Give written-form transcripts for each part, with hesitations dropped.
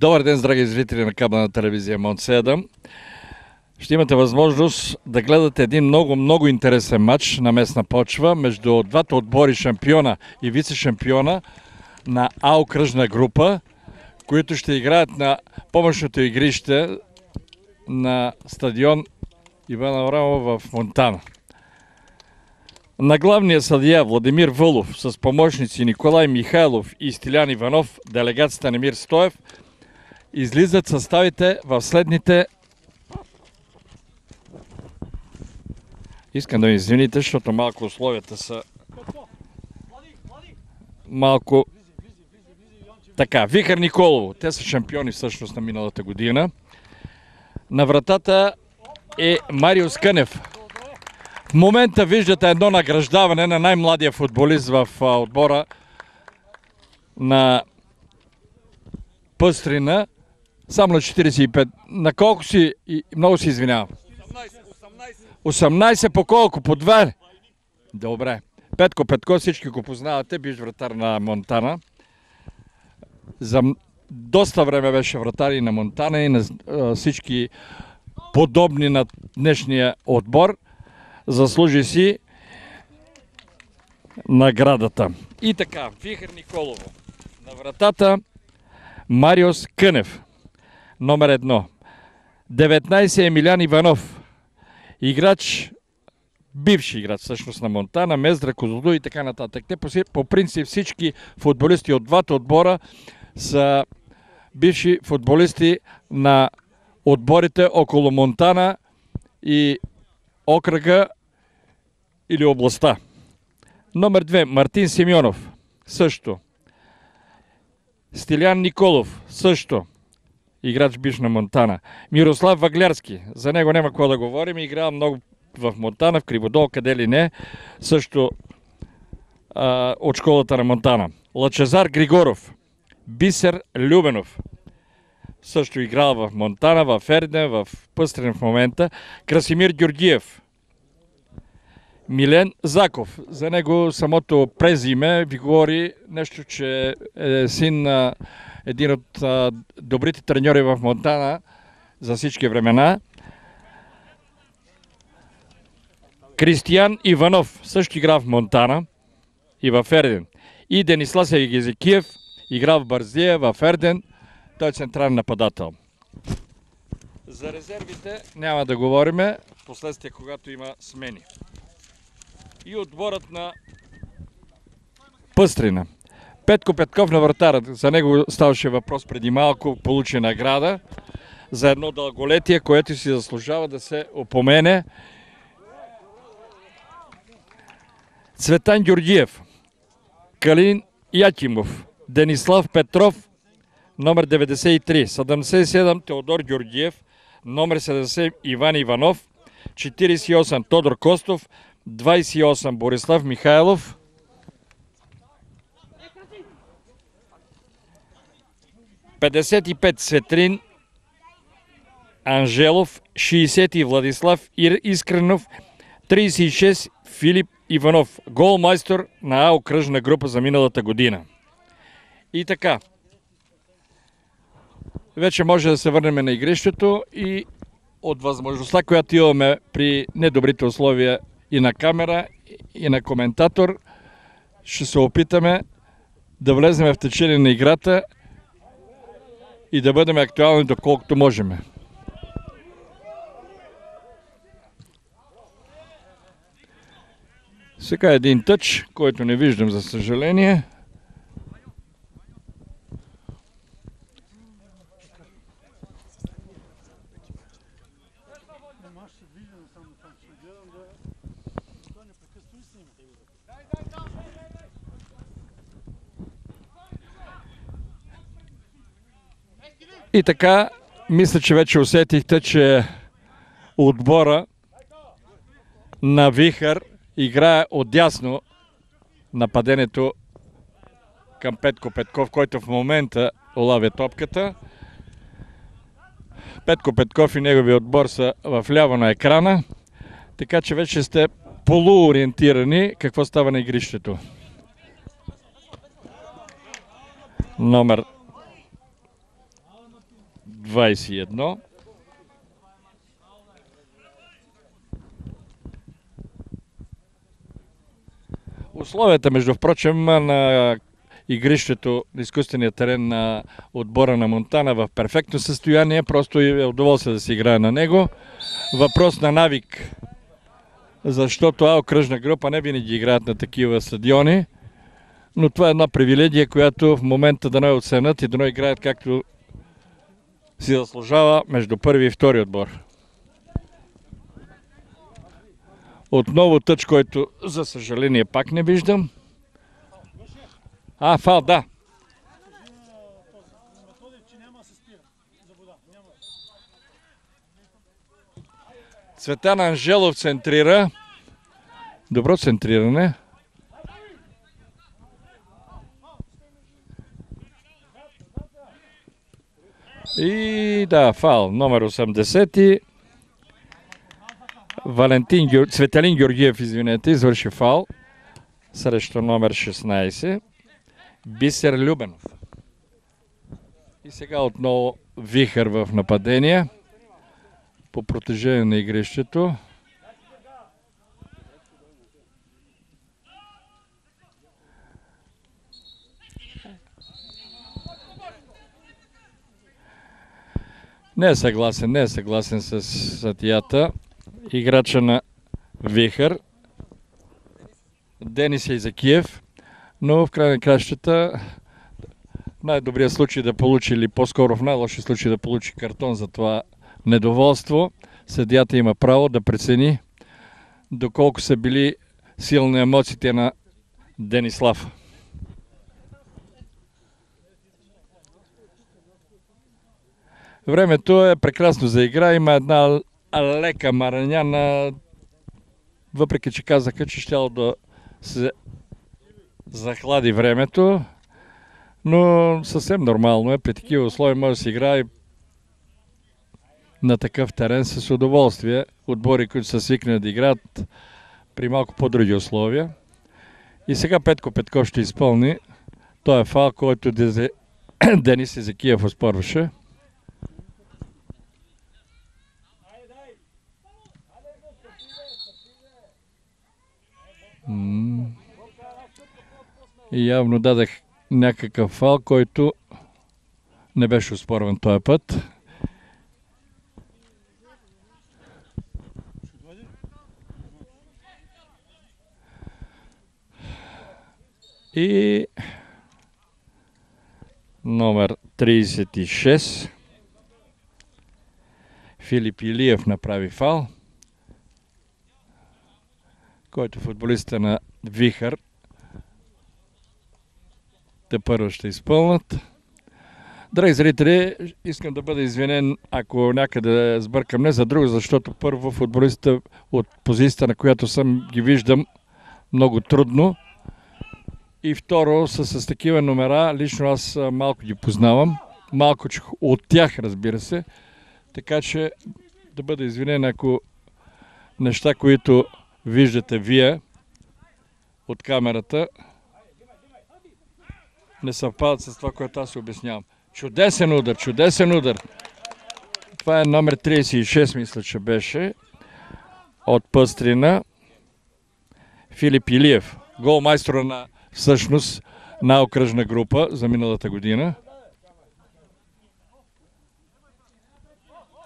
Добър ден, драги зрители на кабелна телевизия Монт 7. Ще имате възможност да гледате един много интересен матч на местна почва между двата отбори, шампиона и вице-шампиона на А окръжна група, които ще играят на помощното игрище на стадион Иван Аврамов в Монтана. На главния съдия Владимир Вълов с помощници Николай Михайлов и Стилян Иванов, делегацията Немир Стоев, излизат съставите в следните... Искам да ми извините, защото малко условията са... Малко... Така, Вихър Николово. Те са шампиони всъщност на миналата година. На вратата е Мариус Кънев. В момента виждате едно награждаване на най-младия футболист в отбора на Пъстрина. Само на 45. На колко си? Много си извинявам. 18 по колко? По 2? Добре. Петко Петков, всички го познавате, бивш вратар на Монтана. За доста време беше вратар и на Монтана и на всички подобни на днешния отбор. Заслужи си наградата. И така, Вихър Николово. На вратата Мариус Кънев. Номер 1. 19 Емилян Иванов. Играч, бивши играч всъщност на Монтана, Мездра, Козлодуй и така нататък. Те по принцип всички футболисти от двата отбора са бивши футболисти на отборите около Монтана и окръга или областта. Номер 2. Мартин Симеонов. Също. Стилян Николов. Също. Играч биш на Монтана. Мирослав Ваглярски. За него няма какво да говорим. Играва много в Монтана, в Криводол, къде ли не. Също от школата на Монтана. Лъчезар Григоров. Бисер Любенов. Също играл в Монтана, в Ерден, в Пъстрин в момента. Красимир Георгиев. Милен Заков. За него самото презиме ви говори нещо, че е син на един от добрите треньори в Монтана за всички времена. Кристиян Иванов също игра в Монтана и в Ерден. И Денислав Егезекиев игра в Бързия, в Ерден. Той е централен нападател. За резервите няма да говориме, последствие когато има смени. И отборът на Пъстрина. Петко Петков на вратара. За него ставаше въпрос преди малко. Получи награда за едно дълголетие, което си заслужава да се опомене. Цветан Георгиев. Калин Якимов. Денислав Петров. Номер 93. 77 Теодор Георгиев. Номер 70 Иван Иванов. 48 Тодор Костов. 28 Борислав Михайлов. 55 Светрин Анжелов. 60 Владислав Искренов. 36 Филип Иванов. Голмайстор на А окръжна група за миналата година. И така. Вече може да се върнем на игрището и от възможността, която имаме при недобрите условия и на камера, и на коментатор, ще се опитаме да влезем в течение на играта и да бъдем актуални доколкото можем. Сега един тъч, който не виждам за съжаление. И така, мисля, че вече усетихте, че отбора на Вихър играе отдясно нападението към Петко Петков, който в момента улавя топката. Петко Петков и неговия отбор са в ляво на екрана, така че вече сте полуориентирани какво става на игрището. Номер 21. Условията, между впрочем, на игрището, на изкуствения терен на отбора на Монтана в перфектно състояние, просто е удоволствие да се играе на него. Въпрос на навик, защото окръжна група не винаги играят на такива стадиони, но това е една привилегия, която в момента да не оценят и да не играят както си заслужава между първи и втори отбор. Отново тъч, който за съжаление пак не виждам. Фал, да. Цветан Анжелов центрира. Добро центриране. И да, фал. Номер 80. Цветелин Георгиев, извинете, извърши фал срещу номер 16. Бисер Любенов. И сега отново вихър в нападение по протежение на игрището. Не е съгласен с съдията. Играча на вихър Денис Язакиев, но в край на кращата в най-добрия случай да получи, или по-скоро в най-лошия случай да получи картон за това недоволство. Съдията има право да прецени доколко са били силни емоциите на Денислав. Времето е прекрасно за игра. Има една лека мараняна, въпреки че казаха, че щяло да се захлади времето, но съвсем нормално е. При такива условия може да се играе на такъв терен с удоволствие. Отбори, които са свикнали да играят при малко по-други условия. И сега Петко Петков ще изпълни. Той е фал, който Денис Язакиев оспорваше. И явно дадах някакъв фал, който не беше оспорван този път. И номер 36 Филип Илиев направи фал, който футболистите на Вихър те първо ще изпълнат. Драги зрители, искам да бъда извинен, ако някъде сбъркам, не за друго, защото първо футболистите от позицията, на която съм, ги виждам много трудно. И второ, са с такива номера, лично аз малко ги познавам. Малко от тях, разбира се. Така че да бъда извинен, ако неща, които виждате вие от камерата, не съвпадат с това, което аз обяснявам. Чудесен удар, чудесен удар. Това е номер 36, мисля, че беше. От Пъстрина. Филип Илиев. Голмайстора на всъщност на окръжна група за миналата година.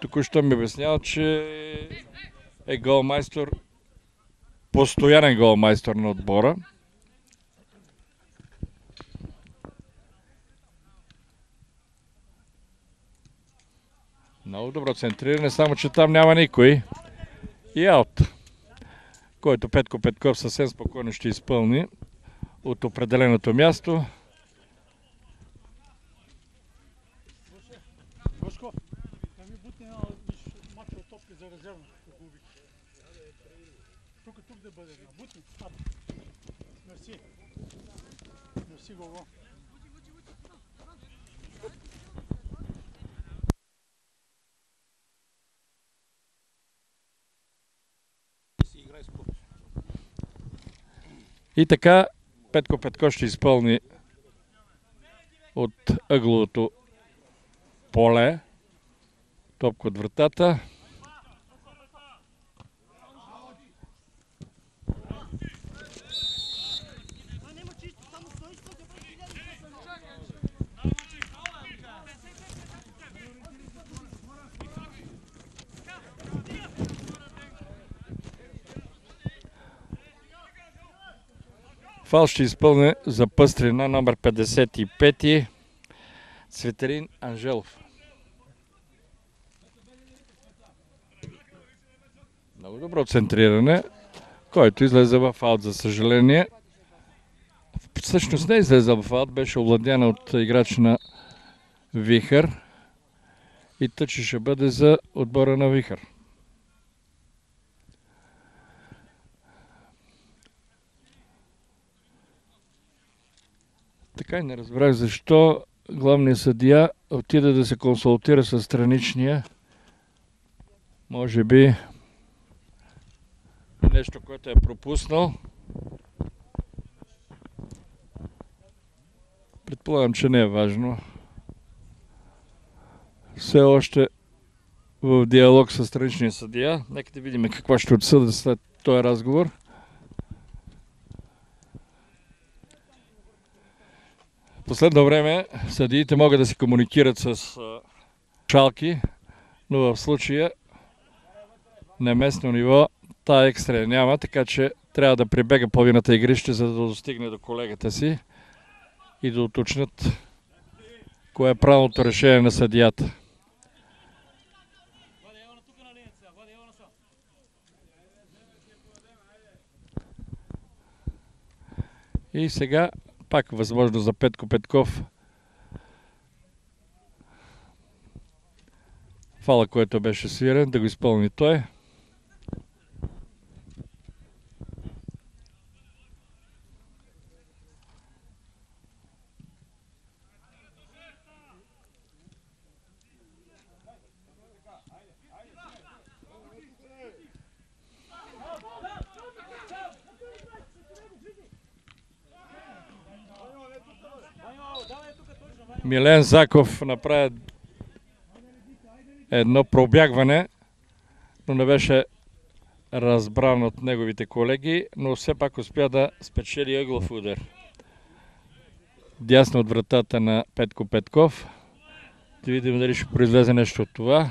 Току-що ми обяснява, че е голмайстор, постоянен голмайстор на отбора. Много добро центриране, само че там няма никой. И аут, който Петко Петков съвсем спокойно ще изпълни от определеното място. И така Петко Петков ще изпълни от ъгловото поле Топка от вратата. Фал ще изпълне за Пъстрина номер 55 Цветелин Анжелов. Много добро центриране, който излезе в аут, за съжаление. Всъщност не излезе в аут, беше овладяна от играч на Вихър и тъче ще бъде за отбора на Вихър. Така и не разбрах защо главният съдия отиде да се консултира с страничния. Може би нещо, което е пропуснал. Предполагам, че не е важно. Все още в диалог с страничния съдия. Нека да видим какво ще отсъда след този разговор. В последно време съдиите могат да се комуникират с шалки, но в случая на местно ниво тая екстра няма, така че трябва да прибега половината игрище, за да достигне до колегата си и да уточнят кое е правилното решение на съдията. И сега пак възможно за Петко Петков. Фала, който беше свирен, да го изпълни той. Милен Заков направи едно пробягване, но не беше разбран от неговите колеги, но все пак успя да спечели ъглов удар. Дясно от вратата на Петко Петков. Да видим дали ще произлезе нещо от това.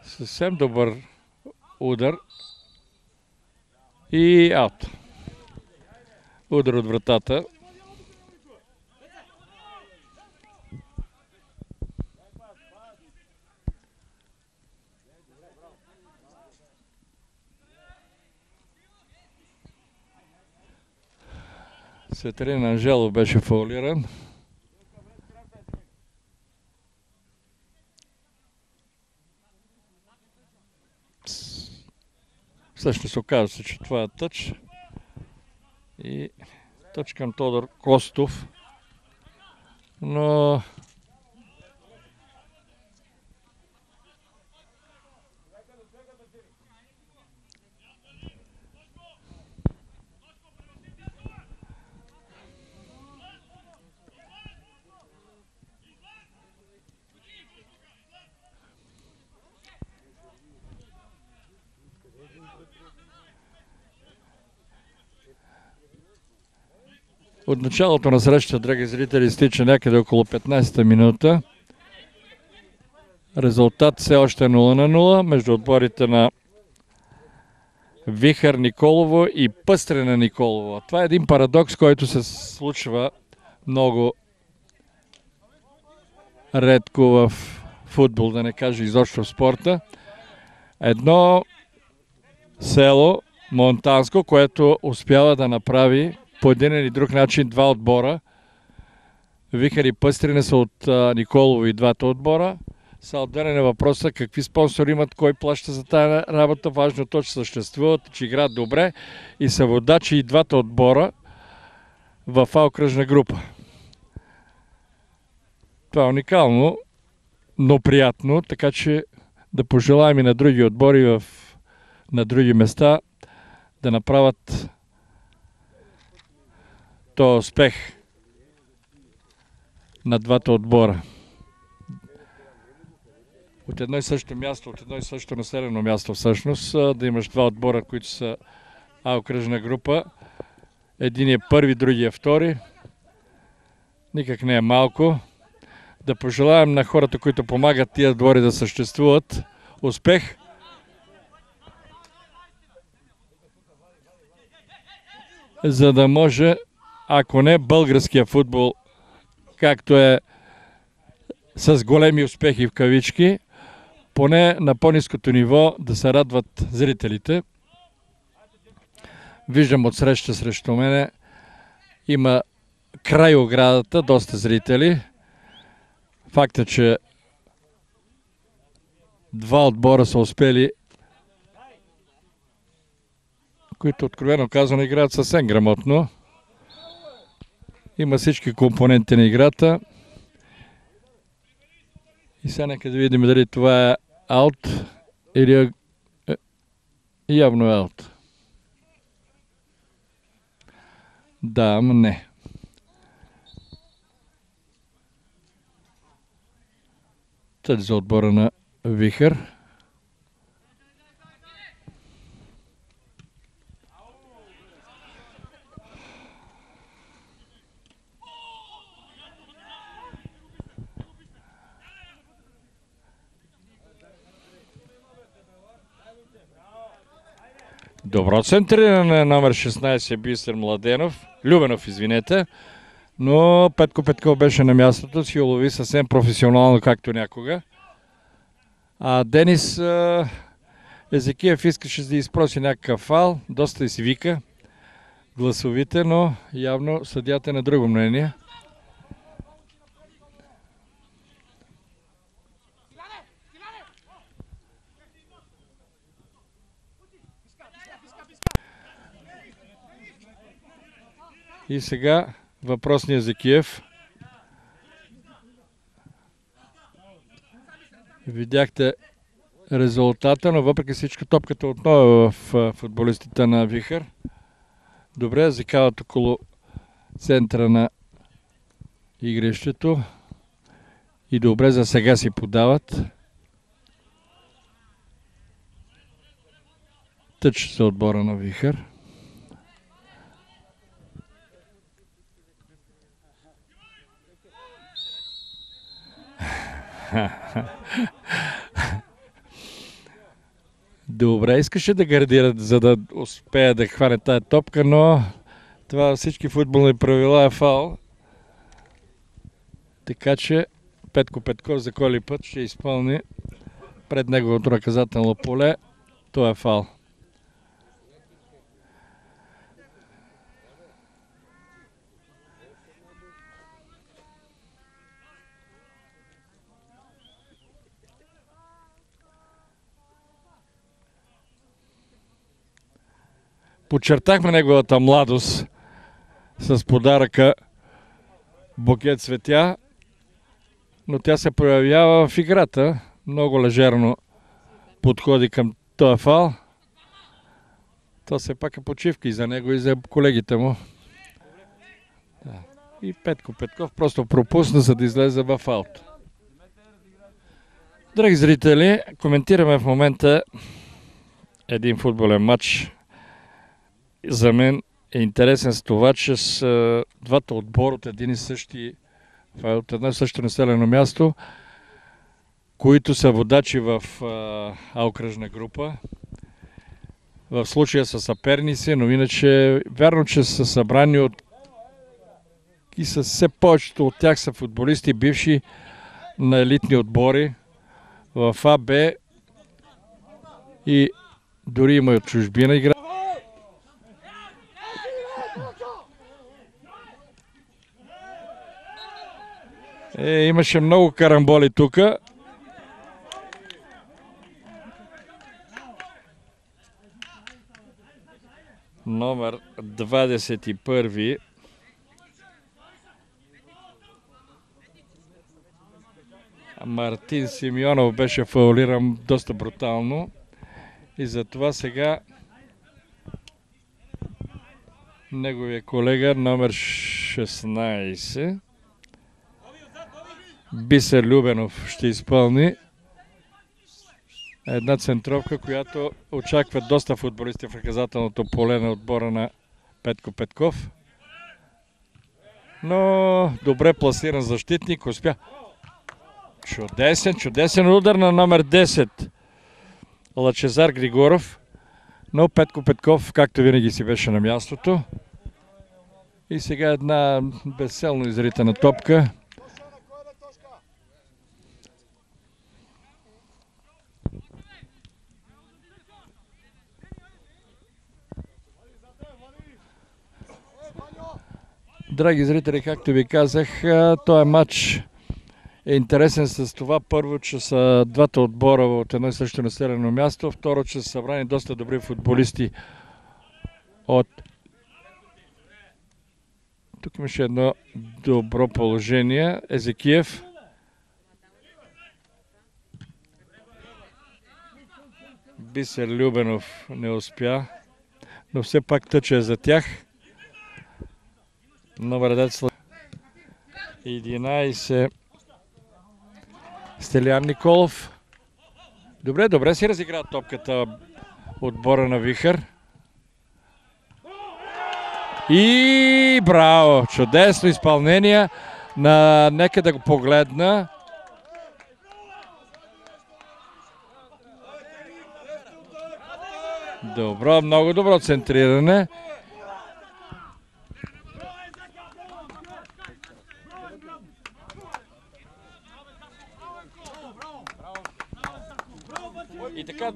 Съвсем добър удар. И аут. Удар от вратата. Цветелин Анжелов беше фаулиран. Всъщност оказва се, че това е тъч. И тъч към Тодор Костов. Но от началото на срещата, драги зрители, изтича някъде около 15-та минута. Резултат все още 0-0 между отборите на Вихър Николово и Пъстрина Николово. Това е един парадокс, който се случва много редко в футбол, да не кажа изобщо в спорта. Едно село, Монтанско, което успява да направи по един или друг начин два отбора. Вихър и Пъстрина са от Николово и двата отбора. Са отделен е въпроса какви спонсори имат, кой плаща за тая работа. Важното, че съществуват, че играят добре и са водачи и двата отбора в окръжна група. Това е уникално, но приятно, така че да пожелаем и на други отбори на други места да направят този успех на двата отбора. от едно и също място, от едно и също населено място всъщност, да имаш два отбора, които са окръжна група. Един е първи, другия е втори. Никак не е малко. Да пожелаем на хората, които помагат тия отбори да съществуват, успех. За да може, ако не българския футбол, както е с големи успехи в кавички, поне на по-ниското ниво да се радват зрителите. Виждам отсреща срещу мене има край оградата доста зрители. Факт е, че два отбора са успели, които откровено казано играят съвсем грамотно. Има всички компоненти на играта. И сега нека да видим дали това е аут или явно е аут. Да, ама не. Тъй за отбора на Вихър. Добро центриране на номер 16 Бисер Младенов. Любенов, извинете. Но Петко Петков беше на мястото си, улови съвсем професионално, както някога. А Денис Езекиев искаше да изпроси някакъв фал. Доста и си вика гласовите, но явно съдията е на друго мнение. И сега въпросният Езекиев. Видяхте резултата, но въпреки всичко топката отново е в футболистите на Вихър. Добре, закават около центъра на игрището и добре за сега си подават. Тъч за отбора на Вихър. Добре, искаше да гардират, за да успее да хване тая топка, но това всички футболни правила е фал. Така че Петко Петков за кой ли път ще изпълни пред неговото наказателно поле. Това е фал. Подчертахме неговата младост с подаръка букет цветя, но тя се проявява в играта. Много лежерно подходи към този фал. Това все пак е почивка и за него, и за колегите му. Да. И Петко Петков просто пропусна, за да излезе в аут. Драги зрители, коментираме в момента един футболен матч. За мен е интересен с това, че с двата отбора от един и същи, от едно и също населено място, които са водачи в окръжна група. В случая са съперници, но иначе вярно, че са събрани от и с все повечето от тях са футболисти, бивши на елитни отбори в АБ и дори има и от чужбина игра. Имаше много карамболи тук. Номер 21. Мартин Симеонов беше фаулиран доста брутално. И затова сега неговия колега номер 16 Бисер Любенов ще изпълни Една центровка, която очаква доста футболисти в наказателното поле на отбора на Петко Петков. Но добре пласиран защитник успя. Чудесен удар на номер 10. Лъчезар Григоров. Но Петко Петков, както винаги, си беше на мястото. И сега една безцелно изритана топка. Драги зрители, както ви казах, този матч е интересен с това. Първо, че са двата отбора от едно и също населено място. Второ, че са събрани доста добри футболисти от... Тук имаше едно добро положение. Езекиев. Бисер Любенов не успя, но все пак тъча е за тях. Номер 11 Стелиан Николов. Добре си разигра топката отбора на Вихър. И браво! Чудесно изпълнение. Нека да го погледна. Добро, много добро центриране. И така,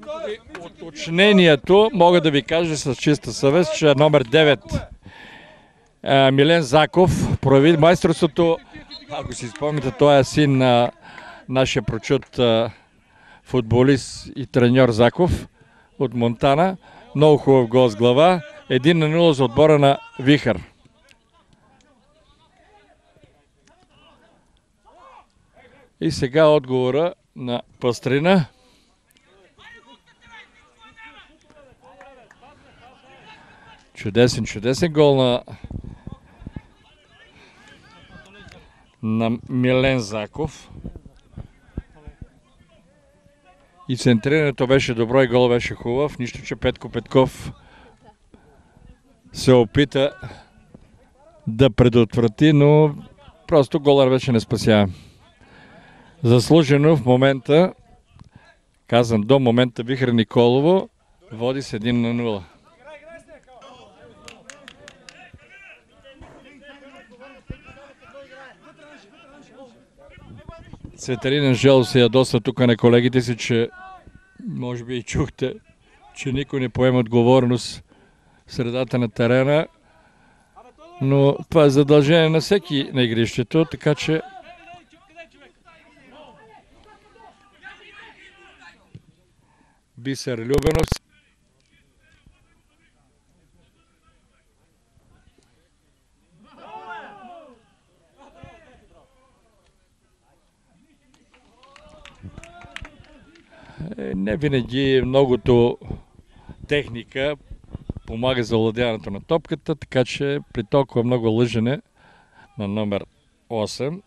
уточнението мога да ви кажа с чиста съвест, че номер 9 Милен Заков прояви майсторството. Ако си спомните, той е син на нашия прочут футболист и треньор Заков от Монтана. Много хубав гол с глава. 1-0 за отбора на Вихър. И сега отговора на Пъстрина. Чудесен гол на Милен Заков. И центрирането беше добро и гол беше хубав. Нищо, че Петко Петков се опита да предотврати, но просто голър вече не спася. Заслужено в момента, казвам до момента, Вихър Николово води с 1-0. Цветелин Анжелов се ядоса тук на колегите си, че може би и чухте, че никой не поема отговорност в средата на терена, но това е задължение на всеки на игрището, така че Бисер Любенов не винаги многото техника помага за овладяването на топката, така че при толкова много лъжене на номер 8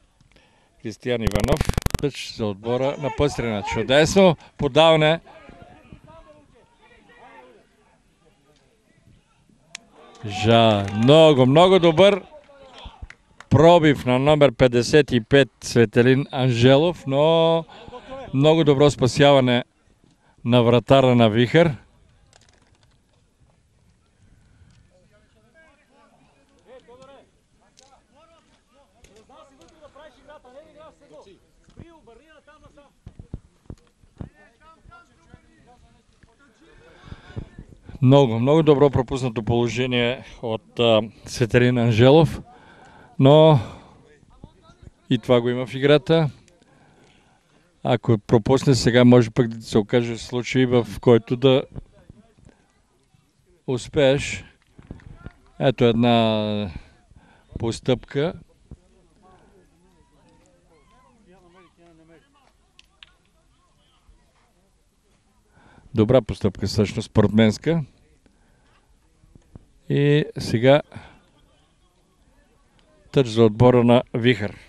Кристиян Иванов тъч за отбора на Пъстрина. Чудесно подаване. Много добър пробив на номер 55 Цветелин Анжелов, но много добро спасяване на вратара на Вихър. Много добро пропуснато положение от Цветелин Анжелов, но и това го има в играта. Ако пропусне сега, може пък да се окаже случай, в който да успееш. Ето една постъпка. Добра постъпка, всъщност, спортменска. И сега тъч за отбора на Вихър.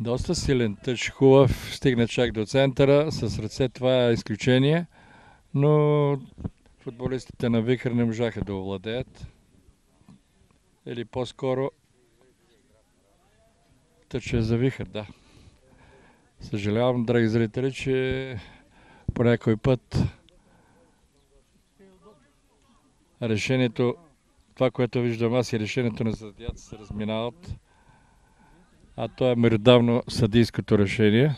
Доста силен тъч, хубав, стигна чак до центъра, с ръце това е изключение, но футболистите на Вихър не можаха да овладеят. Или по-скоро тъч е за Вихър, да. Съжалявам, драги зрители, че по някой път решението, това, което виждам аз и решението на съдията се разминават, а то е меродавно съдийското решение.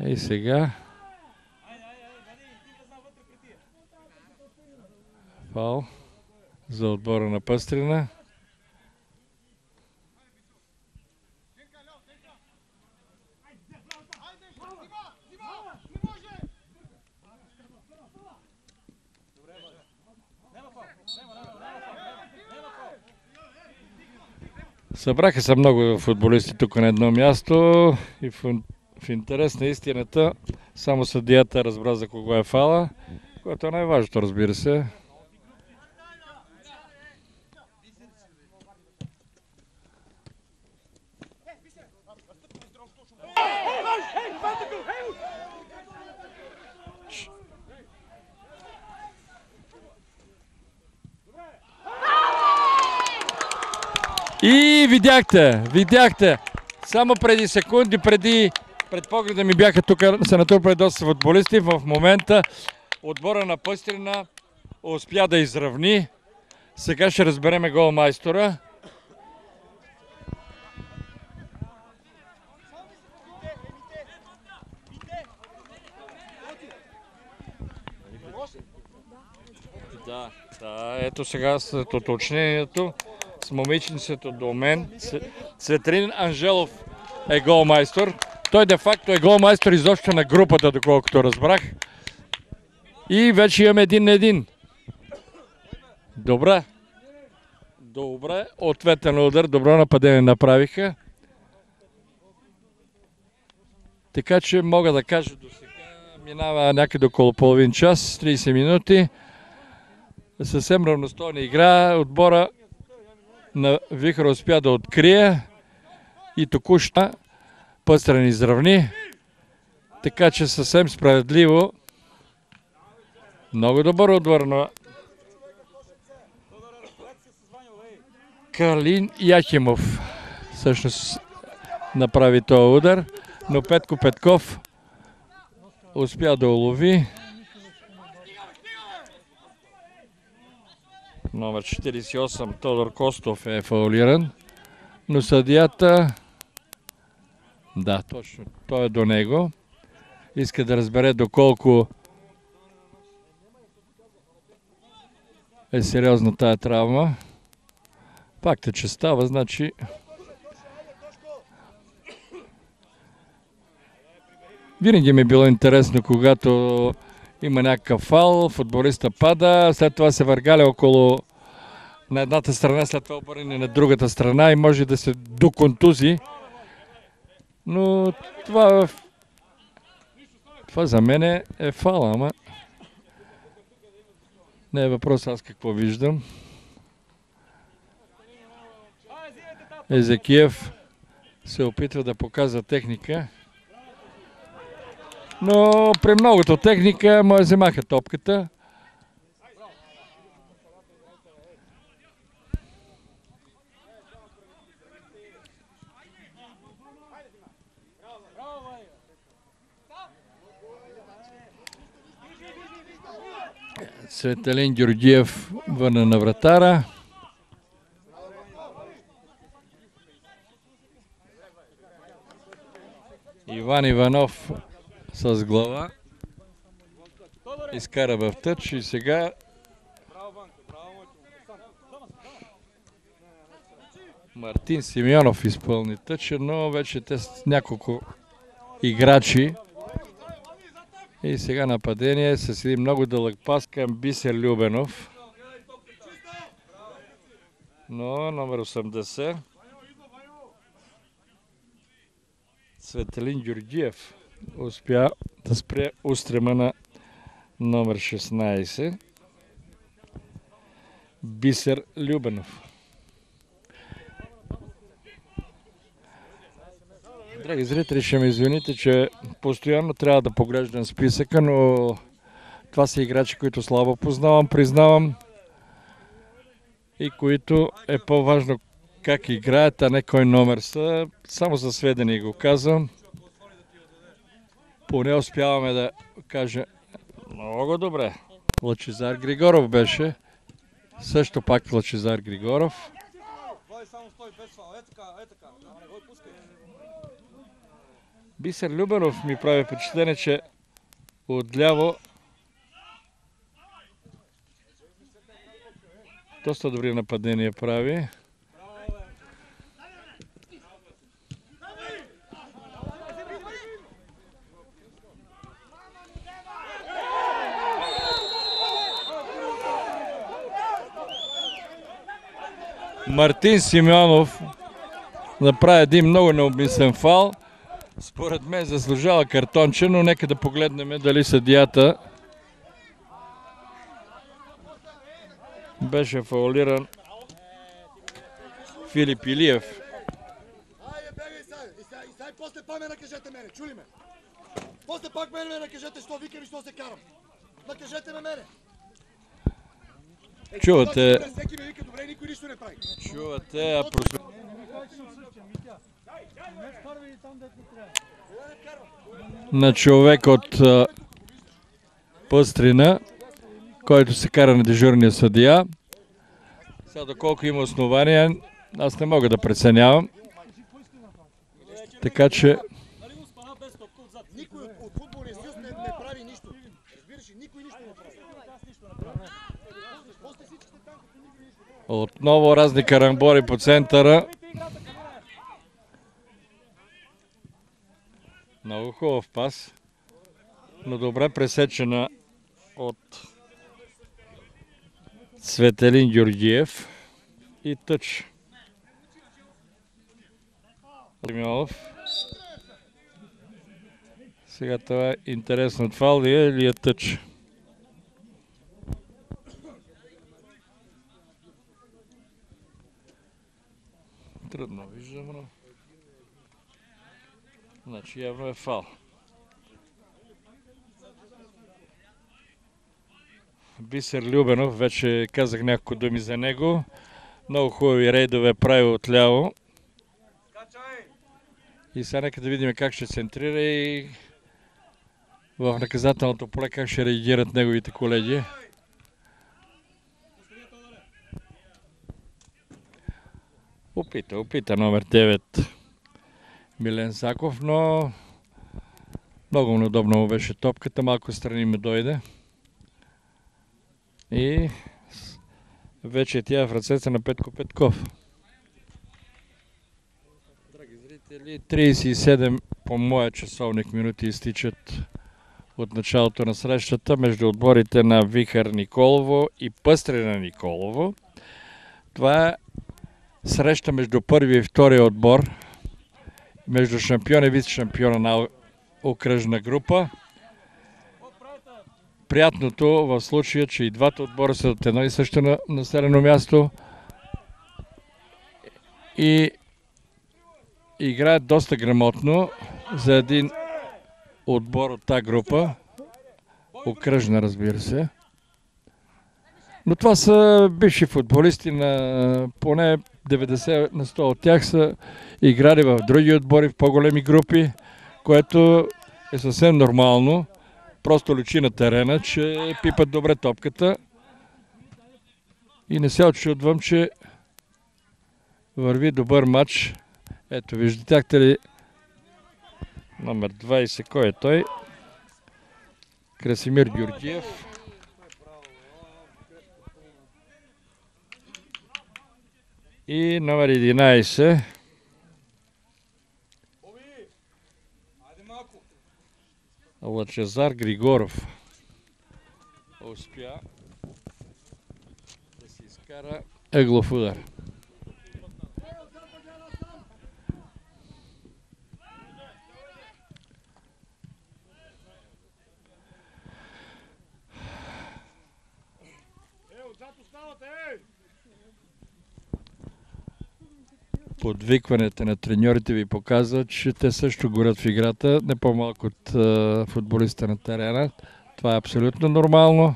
И сега фаул за отбора на Пъстрина. Събраха се много футболисти тук на едно място и в интерес на истината само съдията разбра за кого е фала, което е най-важното, разбира се. И видяхте, само преди секунди, пред погледа ми бяха тук, се натрупали доста футболисти. В момента отбора на Пъстрина успя да изравни. Сега ще разбереме голмайстора. Да, ето сега след уточнението с момиченцето до мен. Цветелин Анжелов е голмайстор. Той де-факто е голмайстор изобщо на групата, доколкото разбрах. И вече имаме 1-1. Добре. Ответен удар, добро нападение направиха. Така че мога да кажа до сега, минава някъде около половин час, 30 минути. Съвсем равностойна игра. Отбора на Вихър успя да открие и току-що Пъстрин изравни. Така че съвсем справедливо. Много добър отбор на Калин Яхимов. Всъщност направи този удар, но Петко Петков успя да улови. Номер 48 Тодор Костов е фаулиран, но съдията, да, точно, той е до него. Иска да разбере доколко е сериозна тая травма. Факт е, че става, значи винаги ми е било интересно, когато има някакъв фал, футболиста пада, след това се въргаля около на едната страна, след това обърне на другата страна и може да се доконтузи. Но това за мен е фал, ама не е въпрос аз какво виждам. Езекиев се опитва да показва техника, но при многото техника му вземаха топката. Цветелин Георгиев върна на вратара. Иван Иванов с глава изкара в тъч и сега Мартин Симеонов изпълни тъча, но вече те с няколко играчи. И сега нападение с един много дълъг пас към Бисер Любенов. Но номер 80 Цветелин Георгиев успя да спре устрема на номер 16 Бисер Любенов. Драги зрители, ще ме извините, че постоянно трябва да поглеждам списъка, но това са играчи, които слабо познавам, признавам, и които е по-важно как играят, а не кой номер са. Само за сведение го казвам. Поне успяваме да кажа много добре. Лъчезар Григоров беше. Също пак Лъчезар Григоров. Бисер Любенов ми прави впечатление, че отляво доста добри нападения прави. Мартин Симеонов направи един много необмислен фал. Според мен заслужава картонче, но нека да погледнем дали съдията беше фаулиран Филип Илиев. Айде, бегай сега! И сега после пак ме накажете мене, чули ме? После пак ме накажете, що викам и що се карам. Накажете ме мене! Чувате... Всеки ме вика, добре, никой нищо не прави. Чувате... на човек от Пъстрина, който се кара на дежурния съдия. Сега доколко има основания, аз не мога да преценявам. Така че... Никой от футболния съюз не прави нищо. Разбираш ли, никой нищо не прави. Отново разни карамбори по центъра. Много хубав пас, но добре пресечена от Цветелин Георгиев и тъч. Сега това е интересно. Фал ли е или е тъч? Трудно виждам, но... Значи явно е фал. Бисер Любенов, вече казах няколко думи за него. Много хубави рейдове прави отляво. И сега нека да видим как ще центрира и в наказателното поле как ще реагират неговите колеги. Опита номер 9 Милен Саков, но много неудобно му беше топката, малко страни ме дойде. И вече тя е в ръцете на Петко Петков. Драги зрители, 37 по моя часовник минути изтичат от началото на срещата между отборите на Вихър Николово и Пъстрина Николово. Това е среща между първи и втория отбор, между шампиона и вице-шампиона на окръжна група. Приятното в случая, че и двата отбора са от едно и също населено място и играят доста грамотно за един отбор от тази група. Окръжна, разбира се. Но това са бивши футболисти, на поне 90 на 100 от тях са играли в други отбори, в по-големи групи, което е съвсем нормално. Просто личи на терена, че пипат добре топката. И не се очудвам, че върви добър матч. Ето, виждате ли номер 20, кой е той? Красимир Георгиев. И номер 11 Лъчезар Григоров. Успя да си изкара ъглов удар. подвикванията на треньорите ви показват, че те също горят в играта, не по-малко от футболиста на терена. Това е абсолютно нормално.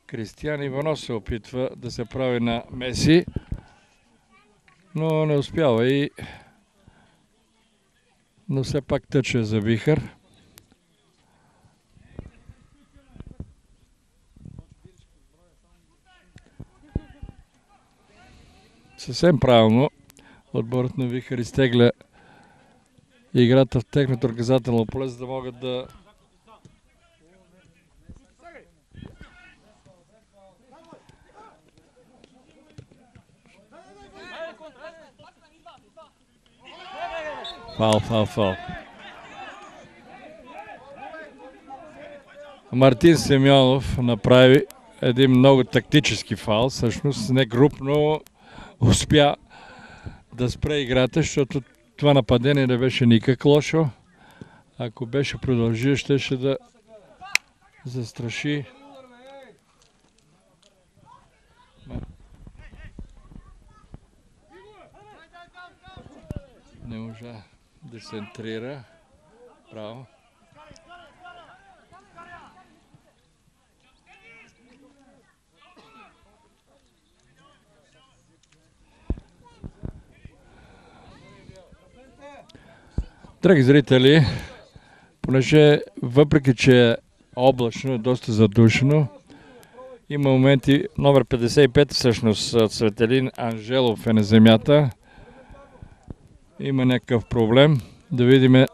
Кристиан Иванов се опитва да се прави на Меси, но не успява но все пак тъче за Вихър. Съвсем правилно отборът на Вихър изтегля играта в техното наказателно поле, за да могат да Фал. Мартин Семьонов направи един много тактически фал, всъщност не груб, но успя да спре играта, защото това нападение не беше никак лошо. Ако беше продължил, щеше да застраши. Не можа да центрира. Браво. Драги зрители, понеже въпреки, че е облачно, е доста задушено, има моменти, номер 55 всъщност, Цветелин Анжелов е на земята. Има някакъв проблем. Да видим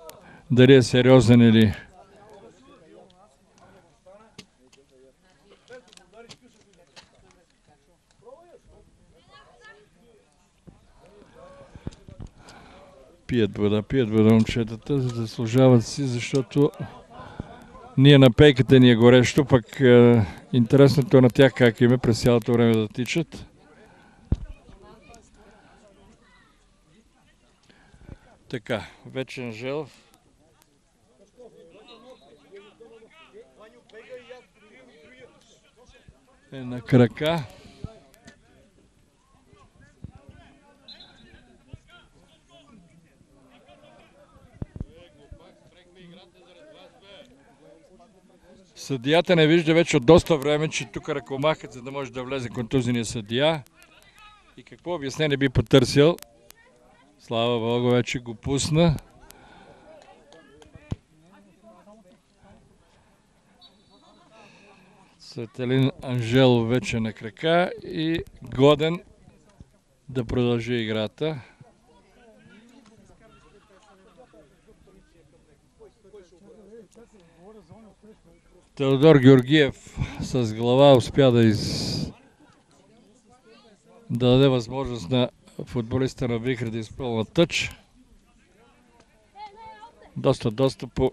дали е сериозен или... Пият вода момчетата, заслужават си, защото ние на пейката ни е горещо, пък интересното е на тях как им е през цялото време да тичат. Така, вече Анжелов. Е на крака. Съдията не вижда вече от доста време, че тук ръкомахат, за да може да влезе контузения съдия. И какво обяснение би потърсил? Слава Богу, вече го пусна. Цветелин Анжелов вече на крака и годен да продължи играта. Теодор Георгиев с глава успя да даде възможност на футболиста на Вихър да изпълна тъч. Доста по...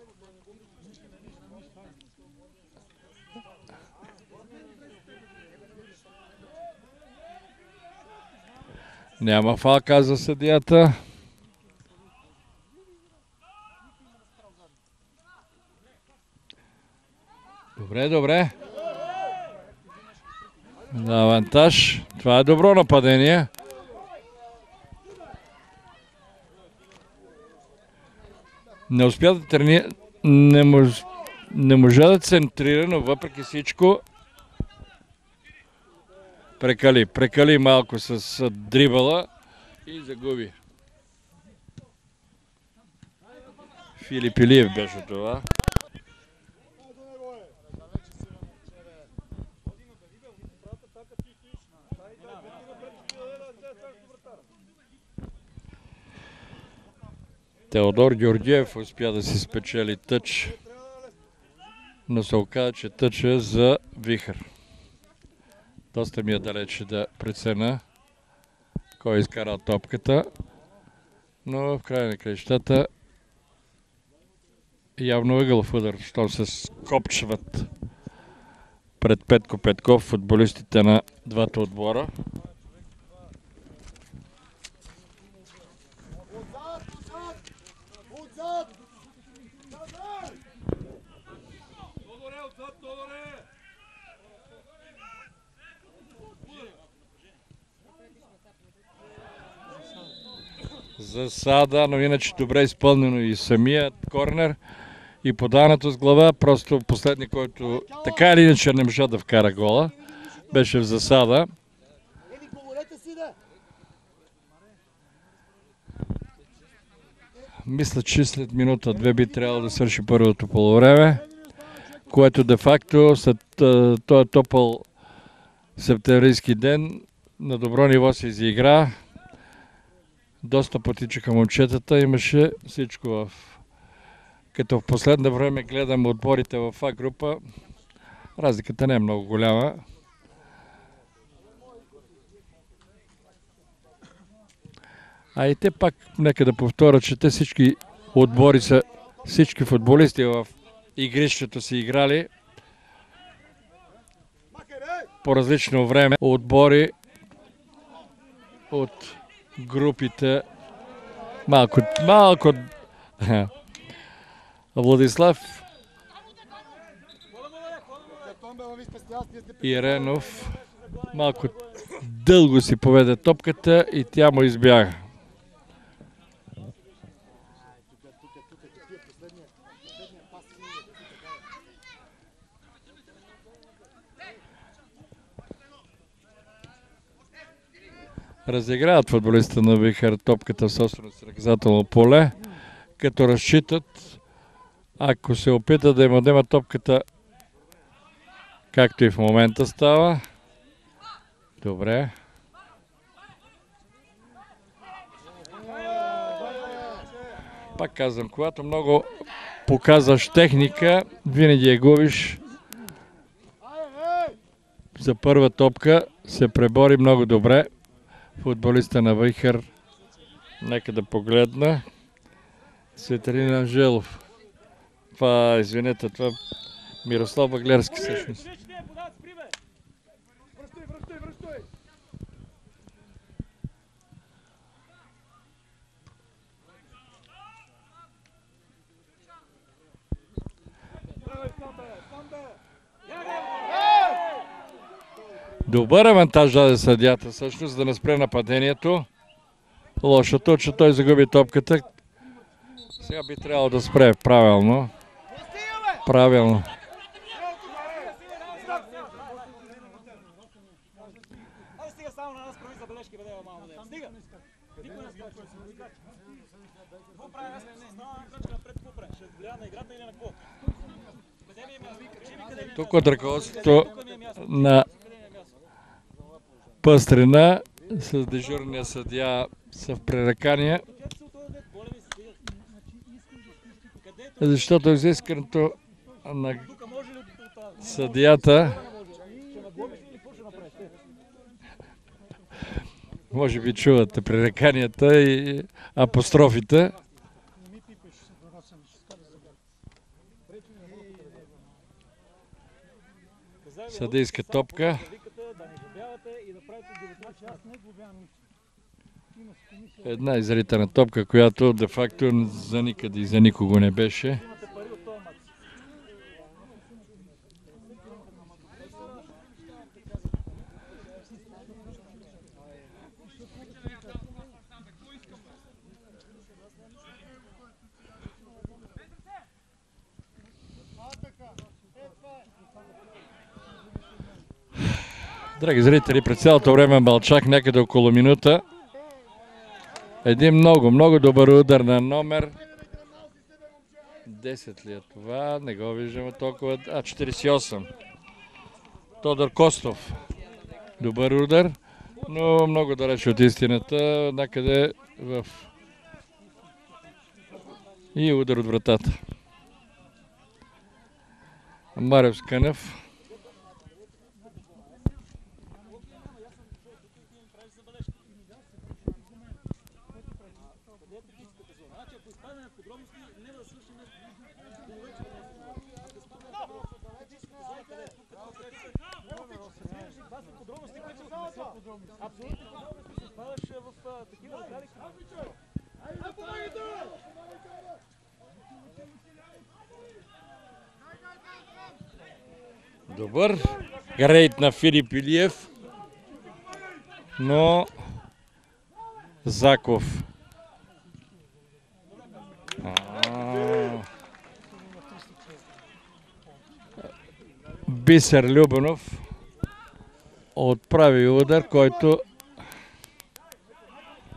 Няма фал, каза съдията. Добре. На авантаж. Това е добро нападение. Не успя да тренира, не можа да центрира, но въпреки всичко прекали малко с дрибъла и загуби. Филип Илиев беше това. Теодор Георгиев успя да си спечели тъч, но се оказа, че тъч е за Вихър. Доста ми е далече да преценя кой изкарал топката, но в края на краищата явно ъгълов удар, щом се скопчват пред Петко Петков футболистите на двата отбора. засада, но иначе добре изпълнено и самият корнер и подаването с глава. Просто последния, който така или иначе не можа да вкара гола, беше в засада. Мисля, че след минута-две би трябвало да свърши първото полувреме, което де-факто след този топъл септемврийски ден на добро ниво се изигра. Доста потичаха момчетата, имаше всичко Като в последно време гледам отборите в А група, разликата не е много голяма. А и те пак, нека да повторя, че те всички отбори са, всички футболисти в игрището си играли по различно време. Отбори от групите малко Владислав Иренов малко дълго си поведе топката и тя му избяга. Разиграват футболистите на Вихър топката в собственото си наказателно поле, като разчитат, ако се опита да им отнема топката, както и в момента става. Добре. Пак казвам, когато много показваш техника, винаги я губиш. За първа топка се пребори много добре футболиста на Вихър. Нека да погледна. Светелин Анжелов. Извинете, това Мирослав Баглерски всъщност. Добър авантаж даде съдията всъщност да не спре нападението. Лошото, че той загуби топката. Сега би трябвало да спре правилно. Правилно. Тук от ръководството на Пъстрина с дежурния съдия са в пререкания, защото изискането на съдията може би чувате пререканията и апострофите. Съдийска топка. Една изритана топка, която де-факто за никъде и за никого не беше. Драги зрители, през цялото време мълчах някъде около минута. Един много добър удар на номер 10 ли е това? Не го виждаме толкова. 48. Тодор Костов. Добър удар, но много далеч от истината. Накъде в... И удар от вратата. Марев Скънев. Добър рейд на Филип Илиев, но Заков Бисер Любенов отправи удар, който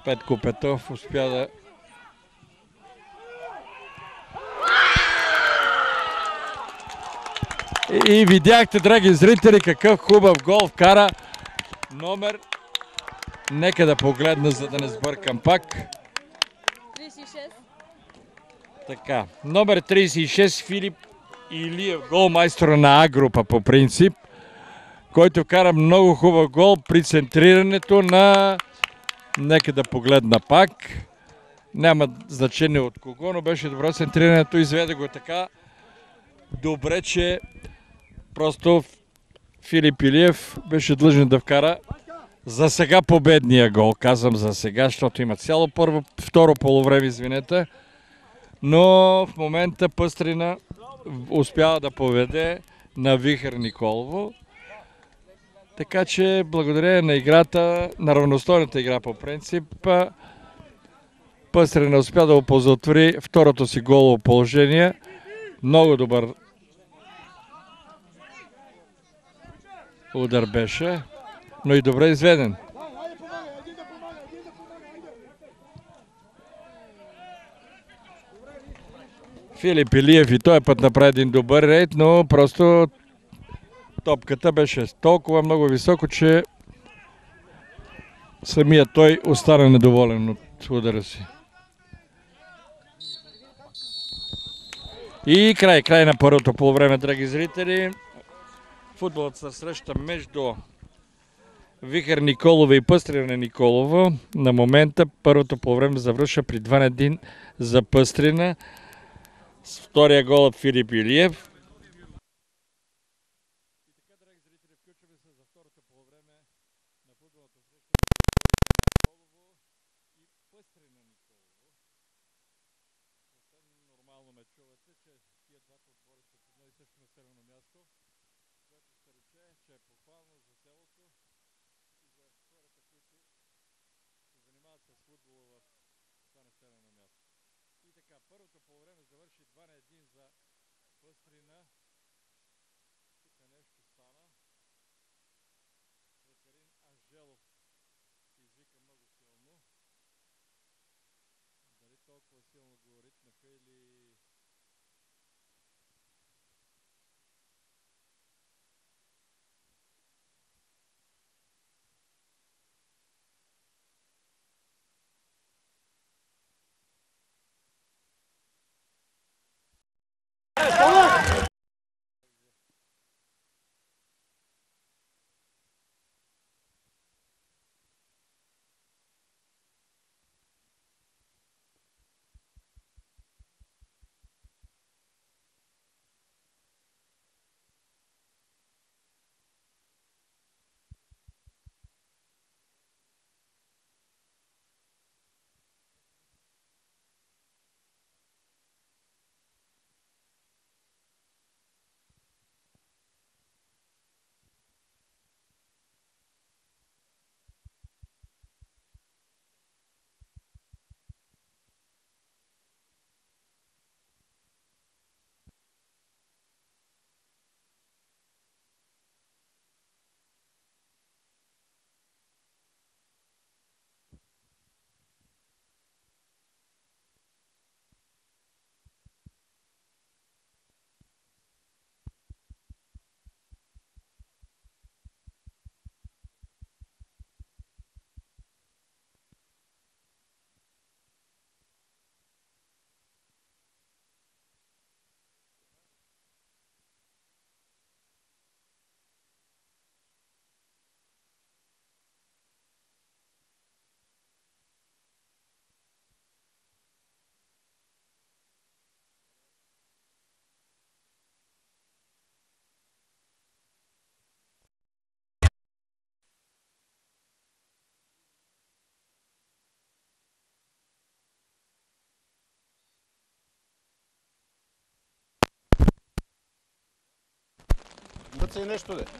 Петко Петров успя да и видяхте, драги зрители, какъв хубав гол вкара номер. Нека да погледна, за да не сбъркам пак. 36. Така, номер 36 Филип Илиев, голмайстора на А група по принцип, който вкара много хубав гол при центрирането на... Нека да погледна пак. Няма значение от кого, но беше добро центрирането, изведе го така добре, че просто Филип Илиев беше длъжен да вкара за сега победния гол. Казвам за сега, защото има цяло второ полувреме, извинете. Но в момента Пъстрина успява да поведе на Вихър Николово. Така че благодарение на играта, на равностойната игра по принцип, Пъстрина успя да оползотвори второто си голово положение. Много добър удар беше, но и добре изведен. Филип Илиев и този път направи един добър рейд, но просто топката беше толкова много високо, че самият той остана недоволен от удара си. И край на първото полувреме, драги зрители. Футболът се среща между Вихър Николова и Пъстрина Николова. На момента първото полувреме завърша при 2-1 за Пъстрина. С втория гол от Филип Илиев. Първото полувреме завърши 2-1 за Пъстрина. Тук нещо стана. Веселин Анжелов извика много силно. Дали толкова силно го ритнаха или...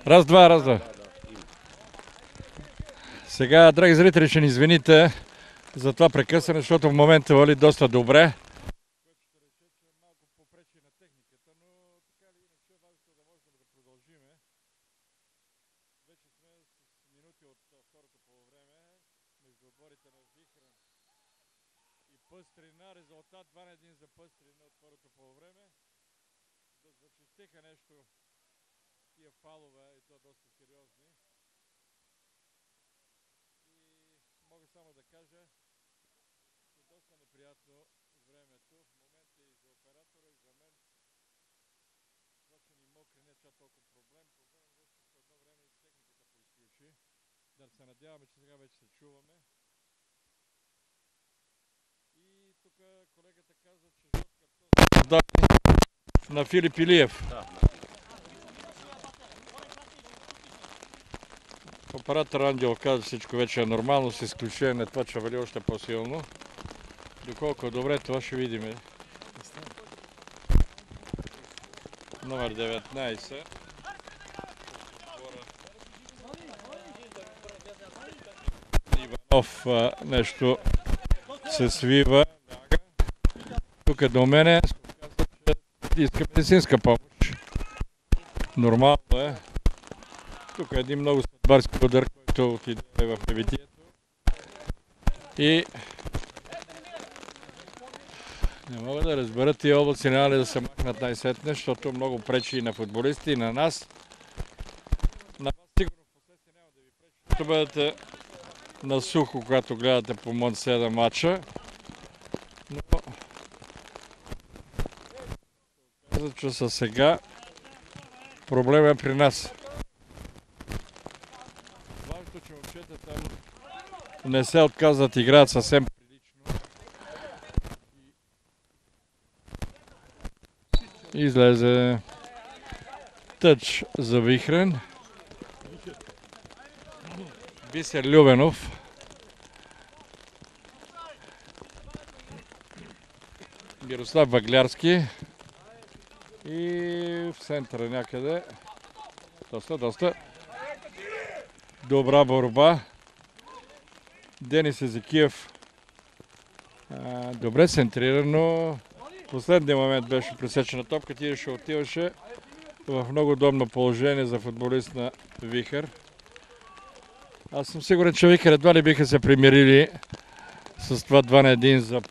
Раз, два. Сега, драги зрители, ще ни извините за това прекъсване, защото в момента вали доста добре. Което ще рече, че малко попречи на техниката, но така или иначе важното да можем да продължиме. минути от второто полувреме между отборите на Вихрен и Пъстрина. Резултат 2-1 за Пъстрина от второто полувреме. Да зачистиха нещо тия фалове и то доста сериозни. И мога само да кажа, че доста неприятно времето. В момента и за оператора, и за мен. Това, че ни мокри, не чак толкова проблем. Проблем беше по едно време и техниката поизключи. Да се надяваме, че сега вече се чуваме. И тук колегата каза, че жълт картон на Филип Илиев. Да. Оператор Ангел каза, всичко вече е нормално, с изключение на това, че вали още по-силно. Доколко е добре, това ще видим. Номер 19. Иванов нещо се свива. Тук до мене иска медицинска помощ. Нормално е. Тук е един много съдбарски удар, който отиде в левитието. И не мога да разбера тия облаци няма ли да се махнат най-сетне, защото много пречи и на футболисти, и на нас. На вас сигурно в последствие няма да ви пречи, защото бъдете на сухо, когато гледате по Мон 7 матча. Но каза, че са сега проблема е при нас. Важното, че момчетата не се отказват, играят съвсем прилично. Излезе тъч за Вихрен. Бисер Любенов. Мирослав Ваглярски. И в центъра някъде. Доста добра борба. Денис Езекиев добре центрирано. В последния момент беше пресечена топката и ще отиваше в много удобно положение за футболист на Вихър. Аз съм сигурен, че Вихър едва ли биха се примирили с това 2-1 за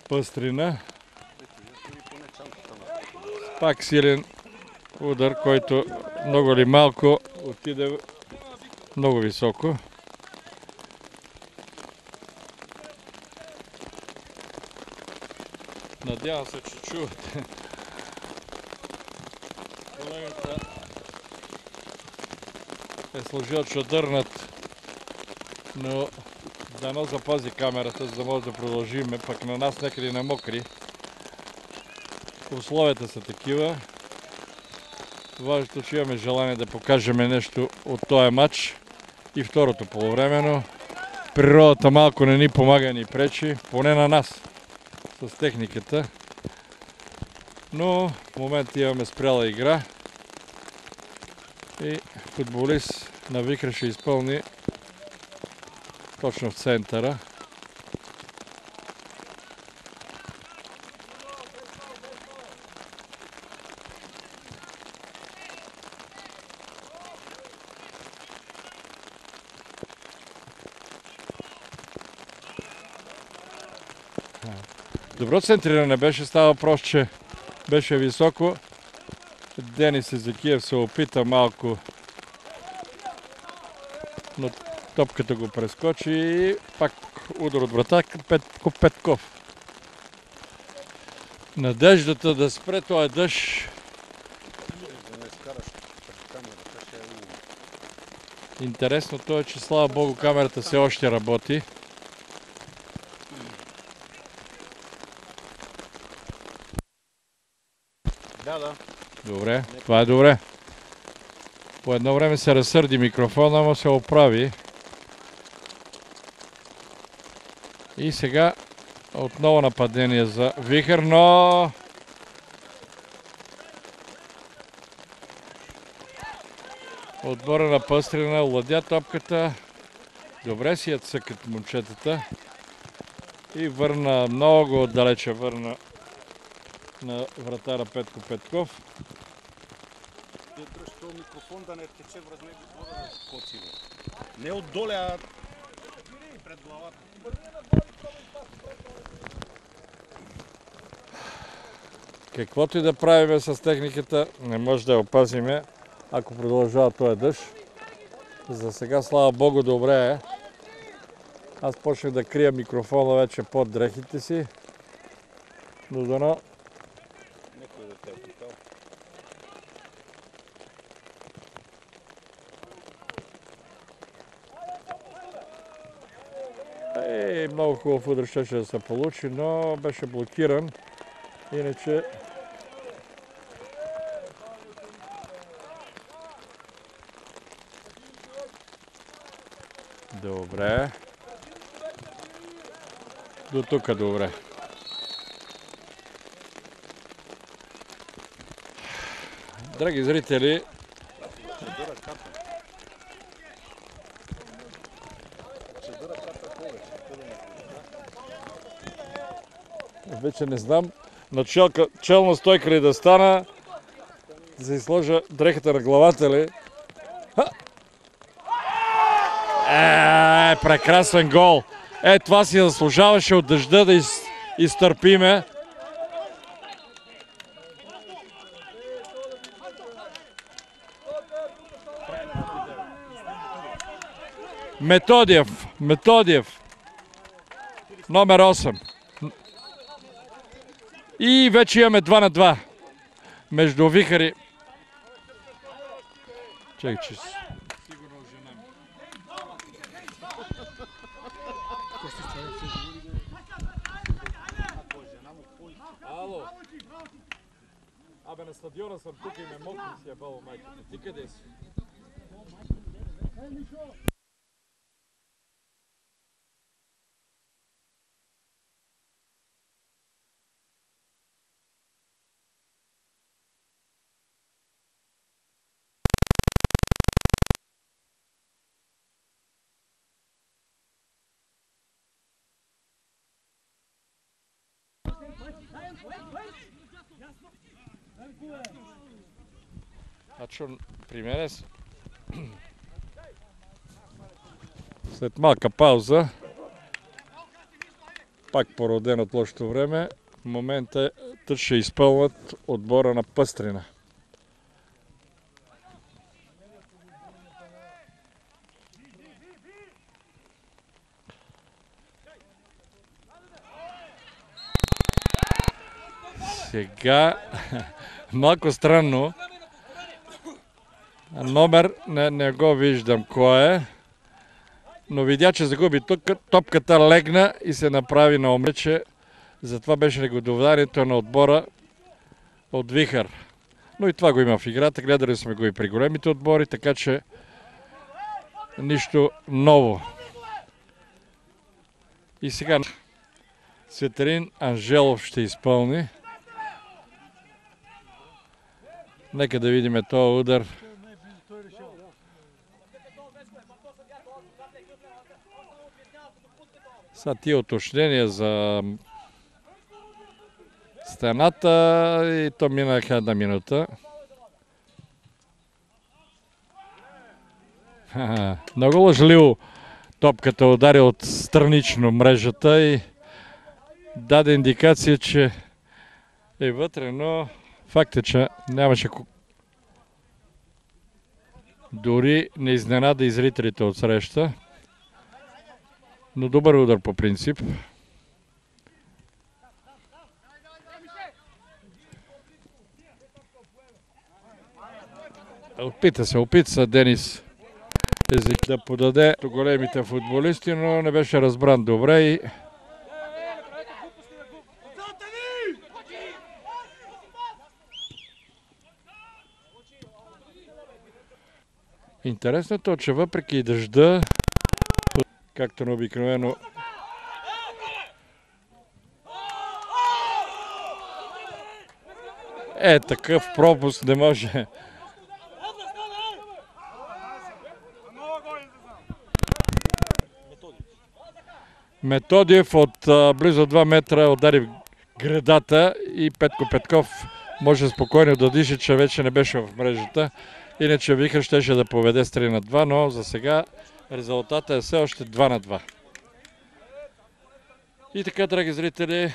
Пъстрина. Пак силен удар, който много или малко отиде много високо. Надявам се, че чувате. Колегата е сложил чадърнат, но дано запази камерата, за да може да продължим, пък на нас някъде на мокри. Условията са такива. Важното, че имаме желание да покажем нещо от този матч и второто полувремено. Природата малко не ни помага, ни пречи, поне на нас с техниката. Но в момента имаме спряла игра и футболист на Вихър ще изпълни точно в центъра. Добро центриране беше, става въпрос, че беше високо. Денис Езекиев се опита малко, но топката го прескочи и пак удар от врата Петко Петков. Надеждата да спре този дъжд. Интересното е, че слава Богу камерата все още работи. Да. Добре, това е добре. По едно време се разсърди микрофона, но се оправи. И сега отново нападение за Вихър, но отбора на Пъстрина овладя топката. Добре си я цъкат момчетата. И върна, много отдалече върна на вратара Петко Петков. дръж този микрофон да не тече връз него коци. Не отдоле, а пред главата. Каквото и да правиме с техниката, не може да я опазиме, ако продължава този дъжд. За сега, слава Богу, добре е. Аз почнах да крия микрофона вече под дрехите си. Но дано... Некой да те е пикал. Много хубав удар щеше да се получи, но беше блокиран. Иначе... Добре. До тук добре. Драги зрители, вече не знам на челна стойка ли да стана, да си сложа дрехата на главата ли. Прекрасен гол! Това си заслужаваше от дъжда да изтърпиме. Методиев. Номер 8. И вече имаме 2 на 2. Между Вихари. Чакай, че сигурно жена ми. Ало. Абе, на стадиона съм тук и ме мокри си е бало майката. Ти къде си? Значи, при мене след малка пауза, пак породен от лошото време, в момента ще изпълнят отбора на Пъстрина. Сега малко странно. Номер не го виждам кой е, но видя, че загуби топката, легна и се направи на омрече. Затова беше негодованието на отбора от Вихър. Но и това го има в играта. Гледали сме го и при големите отбори, така че нищо ново. И сега Светелин Анжелов ще изпълни. Нека да видим този удар. Са тия уточнения за стената и то минаха 1 минута. Много лъжливо топката удари от странично мрежата и даде индикация, че е вътре, но факт е, че нямаше дори не изненада и зрителите от среща. Но добър удар по принцип. Опита се Денис Език да подаде до големите футболисти, но не беше разбран добре и интересното е, че въпреки дъжда, както на обикновено такъв пропуск не може. Методиев от близо 2 метра удари в гредата и Петко Петков може спокойно да диша, че вече не беше в мрежата. Иначе Вихър щеше да поведе с 3-2, но за сега резултата е все още 2-2. И така, драги зрители,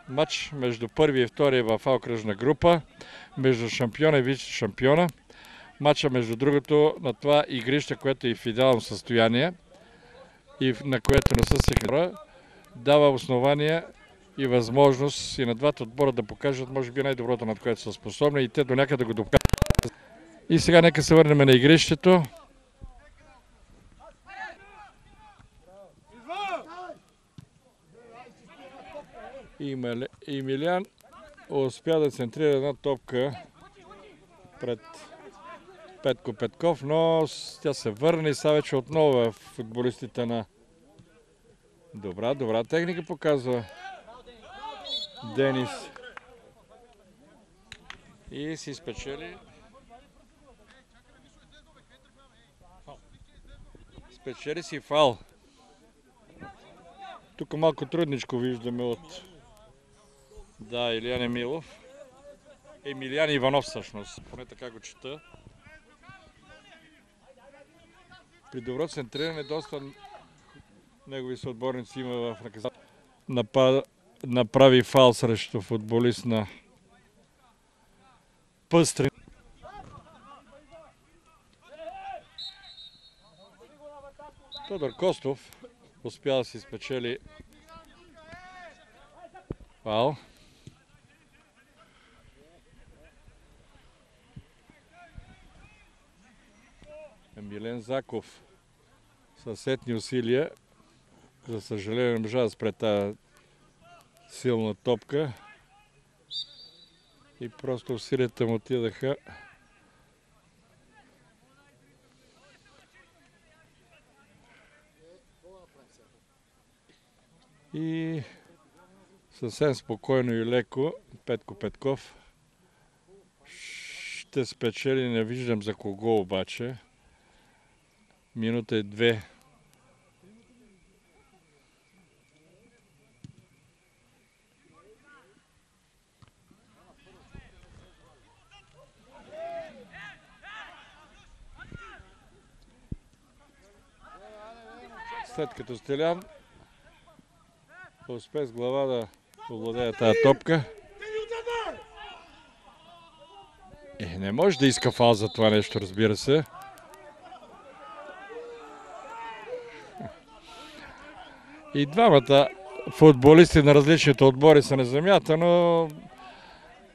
матч между първи и втори в А окръжна група, между шампиона и вице-шампиона. Матча, между другото, на това игрище, което е в идеално състояние и на което не са си хора, дава основания и възможност и на двата отбора да покажат, може би, най-доброто, над което са способни и те до някъде го докажат. И сега нека се върнем на игрището. Емилиан успя да центрира една топка пред Петко Петков, но тя се върна и сега вече отново в футболистите на... Добра техника показва Денис. И си спечели. Спечели си фал. Тук малко трудничко виждаме от... Да, Илиян Емилов. Емилиян Иванов всъщност, поне така го чета. При добро центриране доста негови съотборници има в наказателно. Направи фал срещу футболист на Пъстрин. Тодор Костов успя да си спечели фал. Милен Заков със сетни усилия, за съжаление не можа да спре тази силна топка и просто усилията му отидаха. И съвсем спокойно и леко Петко Петков ще спечели, не виждам за кого обаче. Минута и 2. След като Стелян успе с глава да овладее тази топка. Не може да иска фал за това нещо, разбира се. И двамата футболисти на различните отбори са на земята, но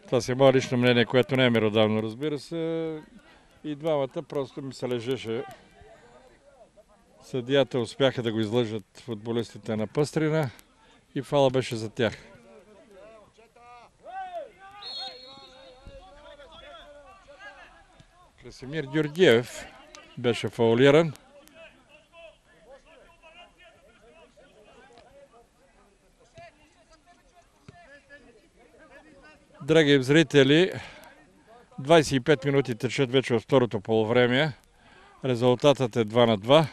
това си е мое лично мнение, което не е меродавно, разбира се. И двамата просто ми се лежеше. Съдията успяха да го излъжат футболистите на Пъстрина и фала беше за тях. Красимир Георгиев беше фаулиран. Драги зрители, 25 минути течат вече от второто полувреме. Резултатът е 2-2.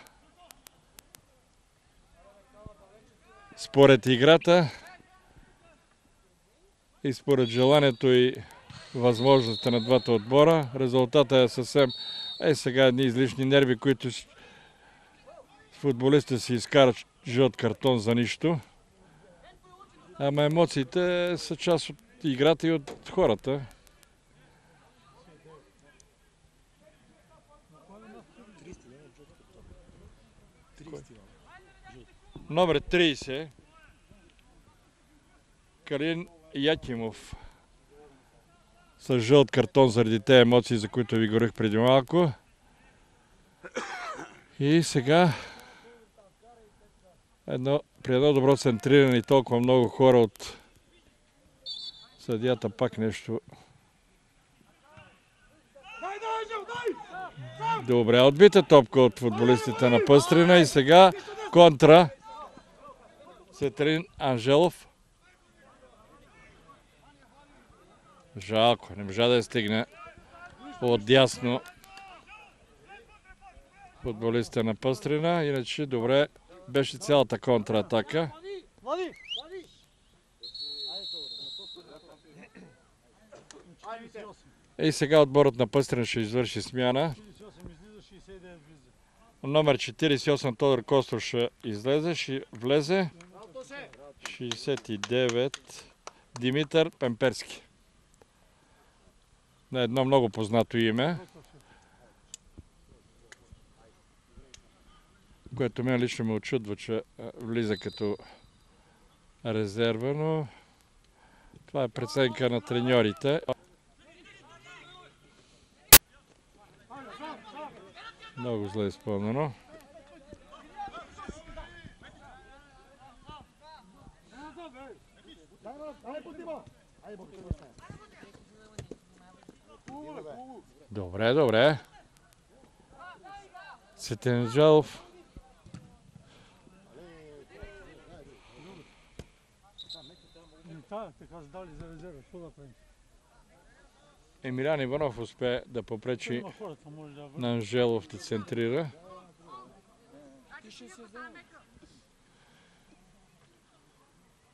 Според играта и според желанието и възможността на двата отбора, резултатът е съвсем сега едни излишни нерви, които футболистите си изкарат жълт картон за нищо. Ама емоциите са част от играта и от хората. Номер 30. Калин Якимов. С жълт картон заради тези емоции, за които ви говорих преди малко. И сега при едно добро центриране и толкова много хора от съдията пак нещо. Добре, отбита топка от футболистите на Пъстрина и сега контра Сетрин Анжелов. Жалко, не можа да я стигне отдясно футболистите на Пъстрина. Иначе добре беше цялата контратака. И сега отборът на Пъстрин ще извърши смяна. Номер 48 Тодор Костов ще излезе, ще влезе 69 Димитър Пемперски. На едно много познато име, което мен лично ме очудва, че влиза като резерва, но това е преценка на треньорите. Много зле изпълнено. Добре, добре. Сетенджалов. Емилян Иванов успе да попречи на Анжелов да центрира.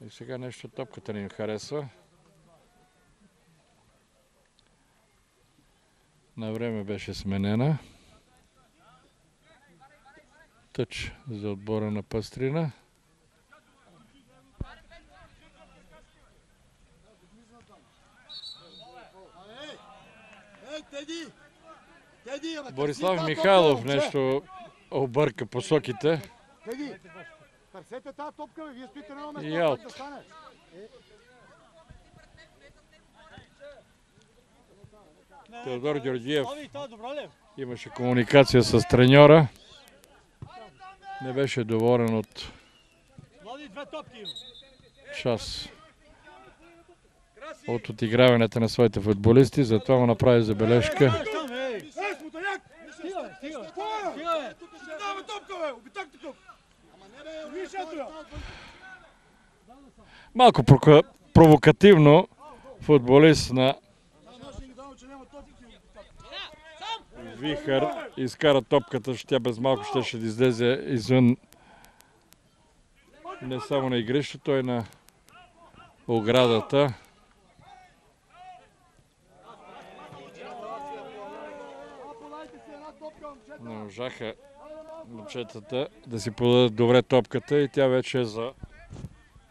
И сега нещо топката ни харесва. На време беше сменена. Тъч за отбора на Пъстрина. Борислав Михайлов нещо обърка посоките. Търсете тази топка, вие стоите на едно И место, аут. да стане. Теодор Георгиев имаше комуникация с треньора. Не беше доволен от част от отиграването на своите футболисти, затова му направи забележка. Малко провокативно футболист на Вихър изкара топката, тя без малко ще излезе извън не само на игрището, и на оградата. Не можаха момчетата да си подадат добре топката и тя вече е за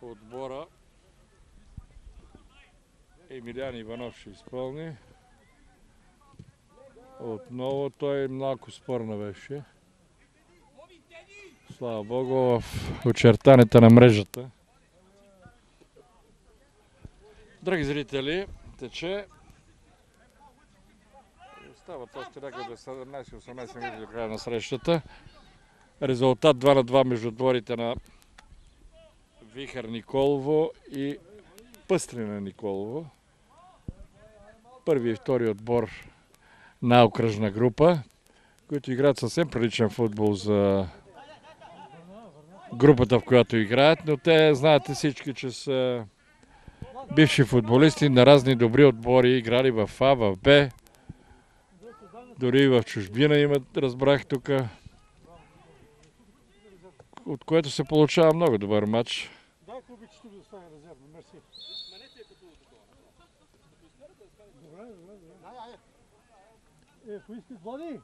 отбора. Емилян Иванов ще изпълни. Отново той малко спорна беше. Слава Богу, в очертаните на мрежата. Драги зрители, тече. Остават още някъде 17-18 минути до края на срещата. Резултат 2-2 между отборите на Вихър Николово и Пъстрина Николово. Първи и втори отбор на окръжна група, които играят съвсем приличен футбол за групата, в която играят, но те знаете всички, че са бивши футболисти на разни добри отбори, играли в А, в Б, дори и в чужбина имат, разбрах тук, от което се получава много добър матч. Ако искаш води,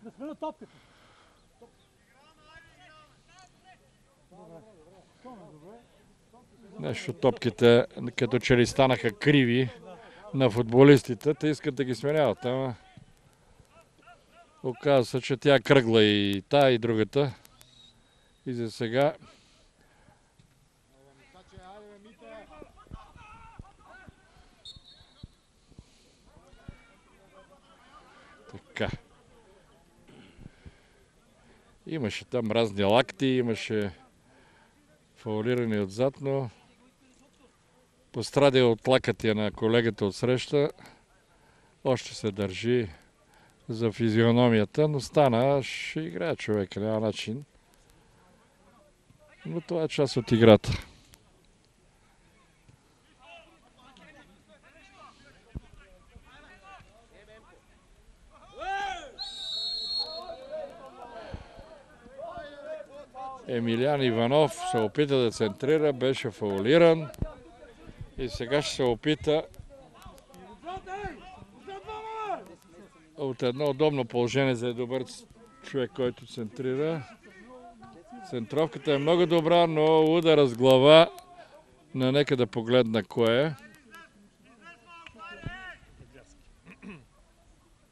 да сме на топката. Нещо топките, като че ли станаха криви на футболистите, те искат да ги сменяват, ама оказва се, че тя кръгла и та и другата. И за сега така. Имаше там разни лакти, имаше фаулиране отзад, но постради от лакътия на колегата от среща. Още се държи за физиономията, но стана, ще играе човека, няма начин. Но това е част от играта. Емилян Иванов се опита да центрира, беше фаулиран и сега ще се опита от едно удобно положение за добър човек, който центрира. Центровката е много добра, но удара с глава. Нека да погледна кое е.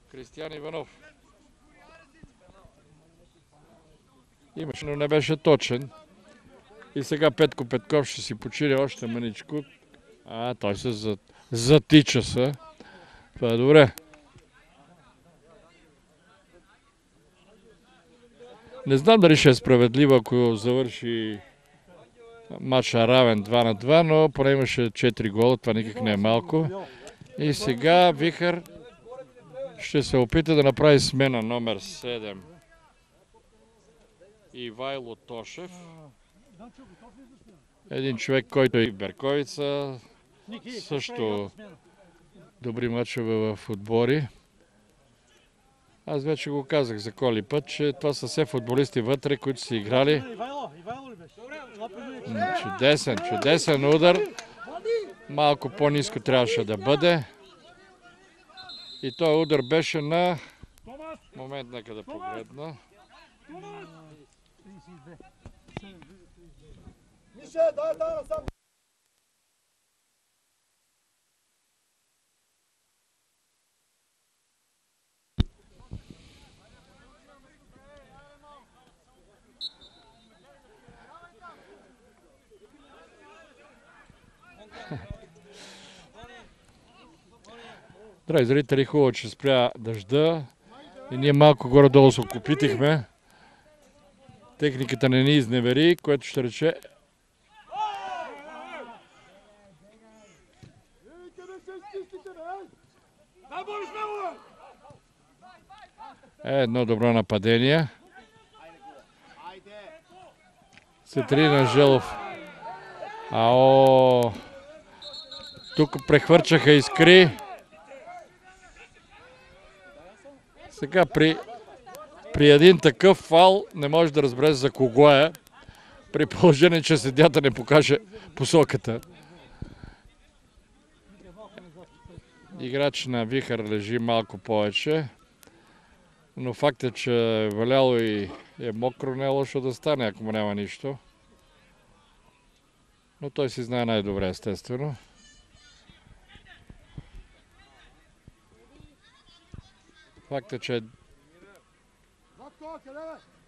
Кристиян Иванов. Имаше, но не беше точен. И сега Петко Петков ще си почири още мъничко. Той се затича се. Това е добре. Не знам дали ще е справедливо, ако завърши матча равен 2-2, но поне имаше 4 гола, това никак не е малко. И сега Вихър ще се опита да направи смена номер 7. Ивайло Тошев. Един човек, който е в Берковица. Също добри мачове в отбори. Аз вече го казах за коли път, че това са все футболисти вътре, които са играли. Чудесен удар. Малко по-ниско трябваше да бъде. И този удар беше на... Момент, нека да погледна. Мише, дай насам! Драги зрители, хубаво, че спря дъжда и ние малко горе-долу се окопитихме. Техниката не ни изневери, което ще рече... Едно добро нападение. Светлина Желов. Тук прехвърчаха искри. Сега при един такъв фал не може да разбереш за кого е, при положение, че съдията не покаже посоката. Играч на Вихър лежи малко повече, но факт е, че е валяло и е мокро, не е лошо да стане, ако му няма нищо. Но той си знае най-добре, естествено. Факт е, че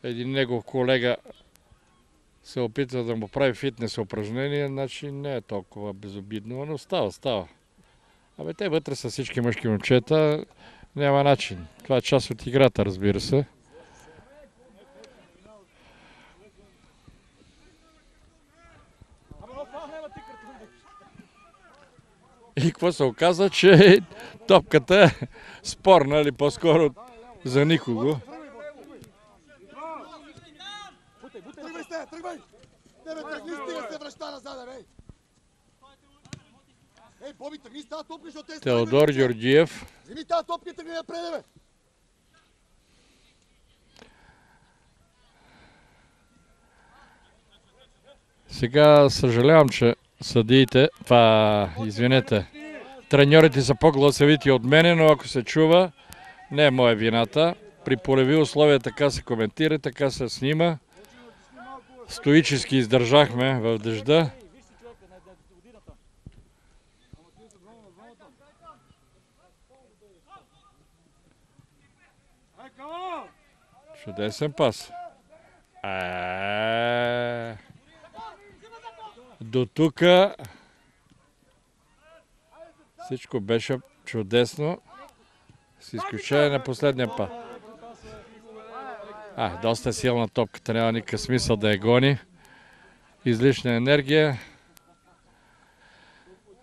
един негов колега се опитва да му прави фитнес упражнения, значи не е толкова безобидно, но става. Те вътре са всички мъжки момчета, няма начин. Това е част от играта, разбира се. И какво се оказа, че топката е спорна, или по-скоро за никого. Тръгвай! Тръгни, стига се връща назад, бе! Ей, Боби, тръгни с тази топка, защото те... Теодор Георгиев. Вземи тази топка и тръгни напред, бе! Сега съжалявам, че съдиите, извинете, треньорите са по-гласовити от мене, но ако се чува, не е моя вината. При полеви условия така се коментира, така се снима. Стоически издържахме в дъжда. Чудесен пас. До тук всичко беше чудесно, с изключение на последния пас. Доста силна топката, няма никакъв смисъл да я гони. Излишна енергия.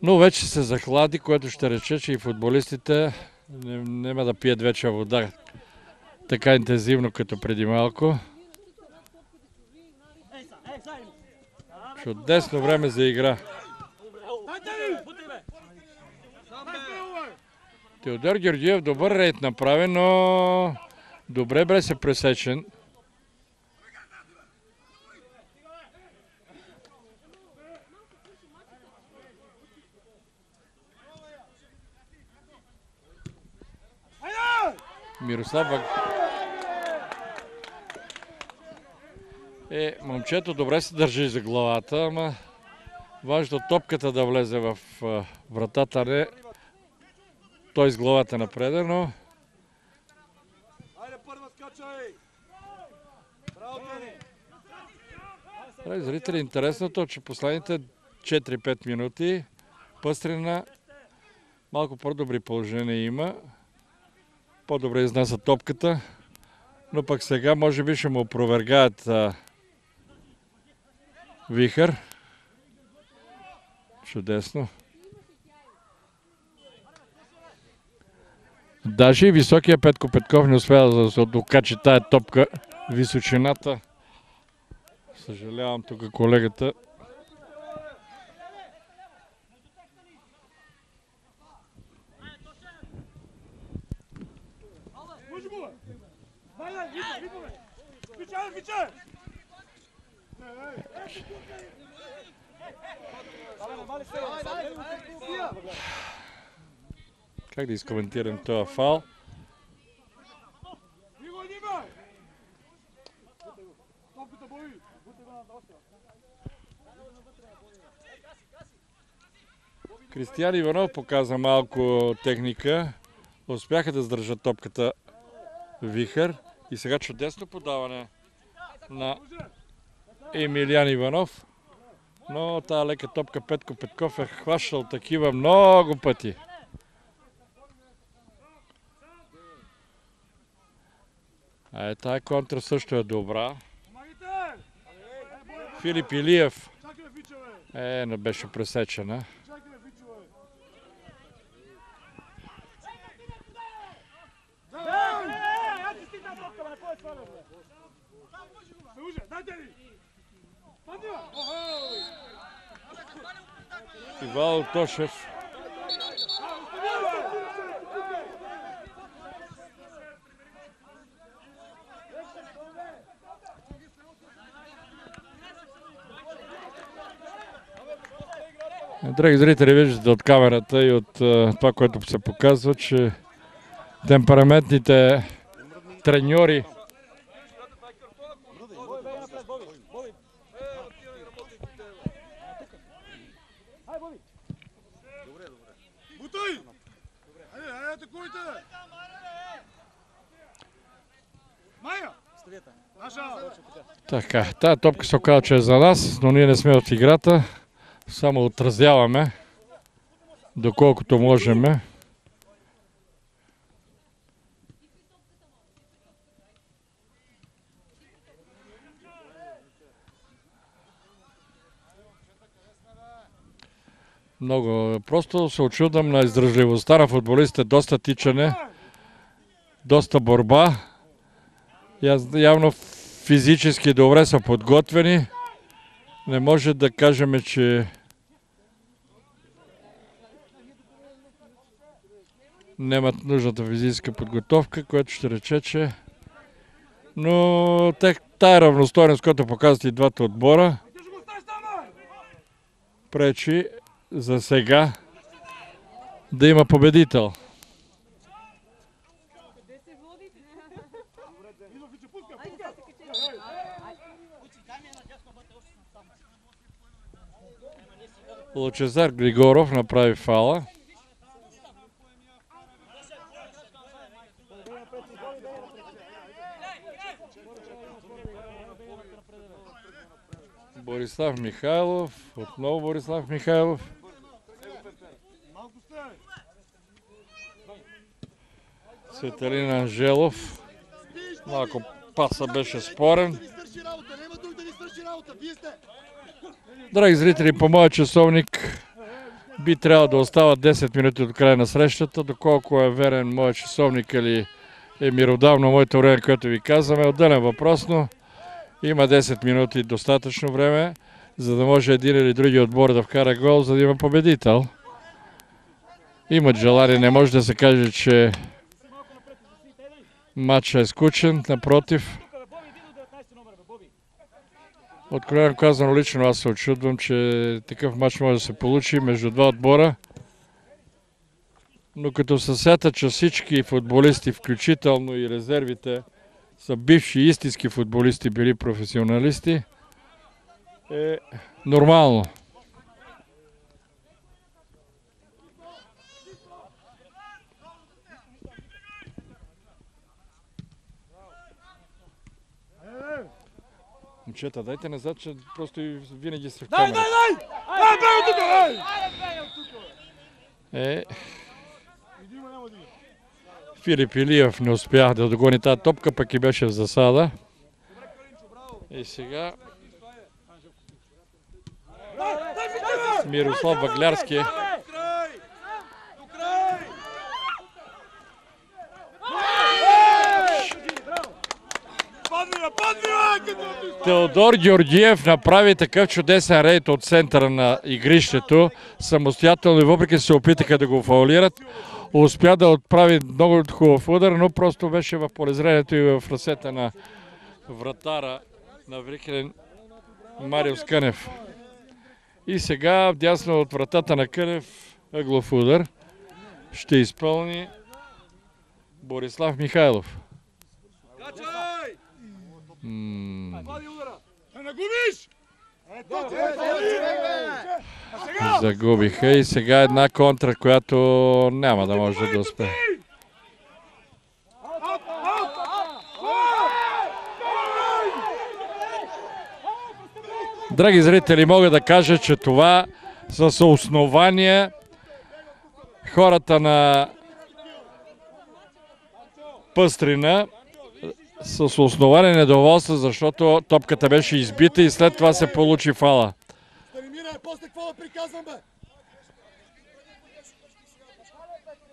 Но вече се захлади, което ще рече, че и футболистите няма да пият вече вода така интензивно като преди малко. Чудесно време за игра. Теодор Георгиев добър рейд направи, но добре бе се пресечен. Мирослав момчето добре се държи за главата, ама важно топката да влезе в вратата, не той с главата напреде, но зрители, интересното, че последните 4-5 минути Пъстрина малко по-добри положения има. По-добре изнася топката, но пък сега може би ще му опровергаят Вихър. Чудесно. Даже и високия Петко Петков не успя да се докачи тая топка височината. Съжалявам тук колегата. Как да изкоментирам този фал? Кристиян Иванов показа малко техника. Успяха да сдържат топката Вихър. И сега чудесно подаване на Емилиан Иванов. Но тази лека топка Петко Петков е хващал такива много пъти. Тая контра също е добра. Филип Илиев не беше пресечена. Ивайло Тошев. Драги зрители, виждате от камерата и от това, което се показва, че темпераментните треньори така, тая топка се оказа, че е за нас, но ние не сме в играта. Само отразяваме, доколкото можем. Много. Просто се очудвам на издръжливостта на футболистите. Доста тичане, доста борба. Явно физически добре са подготвени. Не може да кажем, че нямат нужната физическа подготовка, което ще рече, че... Но тая равностойност, която показват и двата отбора, пречи за сега да има победител. Лъчезар Григоров направи фала. Борислав Михайлов, отново Борислав Михайлов. Светелин Анжелов. Малко паса беше спорен. Драги зрители, по моя часовник би трябвало да остават 10 минути до края на срещата. Доколко е верен моят часовник или е миродавно моето време, което ви казваме, отделен въпрос, но има 10 минути достатъчно време, за да може един или други отбор да вкара гол, за да има победител. Имат желание, не може да се каже, че матчът е скучен, напротив. Откровено казано, лично аз се очудвам, че такъв матч може да се получи между два отбора, но като се сета, че всички футболисти, включително и резервите, са бивши истински футболисти, били професионалисти, е нормално. Момчета, дайте назад, че просто и винаги се в камерата. Дай! Ай, бей от тук! Филип Илиев не успя да догони тази топка, пък и беше в засада. И сега Мирослав Ваглярски. Теодор Георгиев направи такъв чудесен рейд от центъра на игрището, самостоятелно и въпреки се опитаха да го фаулират, успя да отправи много хубав удар, но просто беше в полезрението и в ръцете на вратара на Викрен Марио Скънев. И сега вдясно от вратата на Кънев ъглов удар ще изпълни Борислав Михайлов. Загубиха и сега една контра, която няма да може да успее. Драги зрители, мога да кажа, че това са основания хората на Пъстрина с основание недоволство, защото топката беше избита и след това се получи фала. Станимира, после какво да приказвам, бе?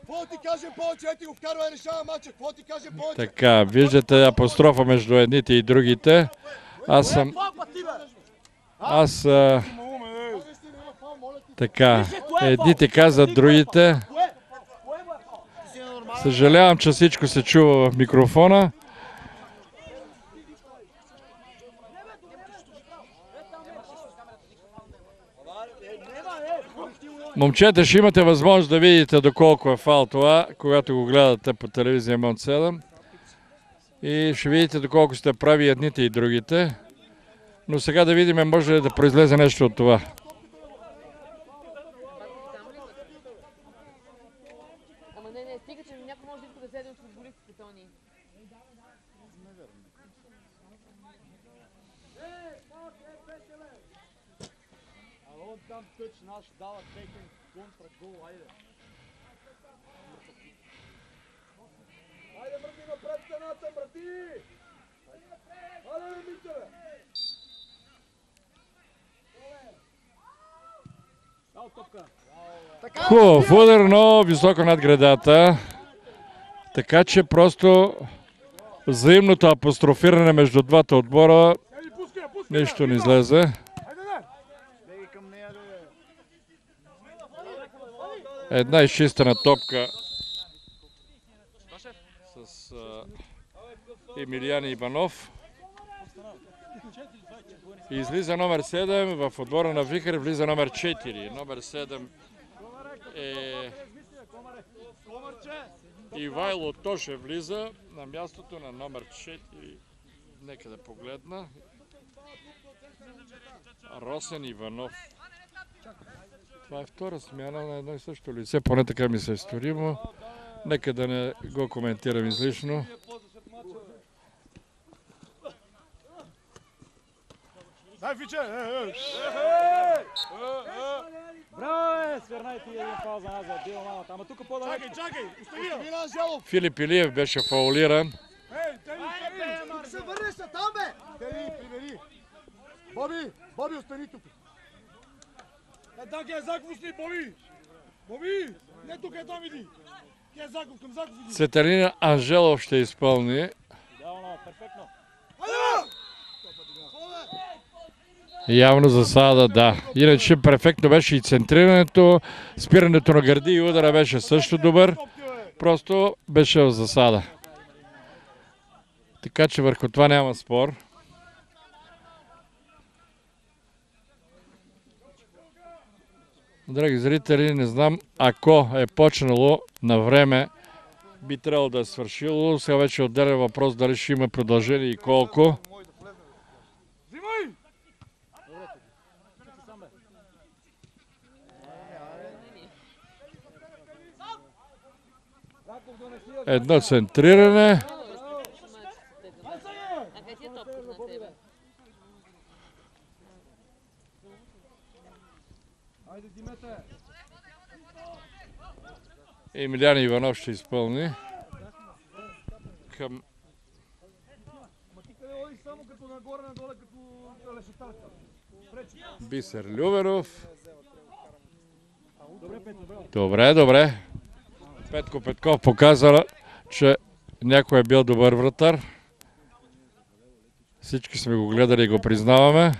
Какво ти кажем повече? Ети го вкарва и решава матча. Какво ти кажем повече? Така, виждате апострофа между едните и другите. Така, едните казват другите. Съжалявам, че всичко се чува в микрофона. Момчета, ще имате възможност да видите доколко е фал това, когато го гледате по телевизия Монт 7. И ще видите доколко сте прави едните и другите. Но сега да видим, може ли да произлезе нещо от това. Ама не, стига, че някой може да седе от футболистите, Тони. Там тъч наш дава текен контра гол, айде. Айде, брати, напред стената, брати! Айде, Митчеле! Дал топка. Хубав удар, но високо над гредата. Така че просто взаимното апострофиране между двата отбора нищо не излезе. Една изчистена топка с Емилиян Иванов. Излиза номер 7, в отбора на Вихър влиза номер 4. Номер 7 е Ивайло Тошев влиза на мястото на номер 4. Нека да погледна. Росен Иванов. Това е втора смяна на едно и също лице, поне така ми се стори, но нека да не го коментирам излишно. Дай, Фиче! Браво, свернайте един фал за нас, за бил мамата. Ама тук по-далеч. Чакай! Остави на Анжелов! Филип Илиев беше фаулиран. Се върнеш се там, бе! Тери, примери! Боби, остани тук! Там ке е Заков ушли, Боби! Боби! Не тук е там иди! Ке е Заков, към Заков иди! Цветанин Анжелов ще изпълни. Идеално, перфектно! Явно засада, да. Иначе перфектно беше и центрирането, спирането на гърди и удара беше също добър. Просто беше в засада. Така че върху това няма спор. Драги зрители, не знам, ако е почнало на време, би трябвало да е свършило. Сега вече е отделен въпрос дали ще има продължение и колко. Едно центриране. Емилиан Иванов ще изпълни. Към Бисер Любенов. Добре. Петко Петков показа, че някой е бил добър вратар. Всички сме го гледали и го признаваме.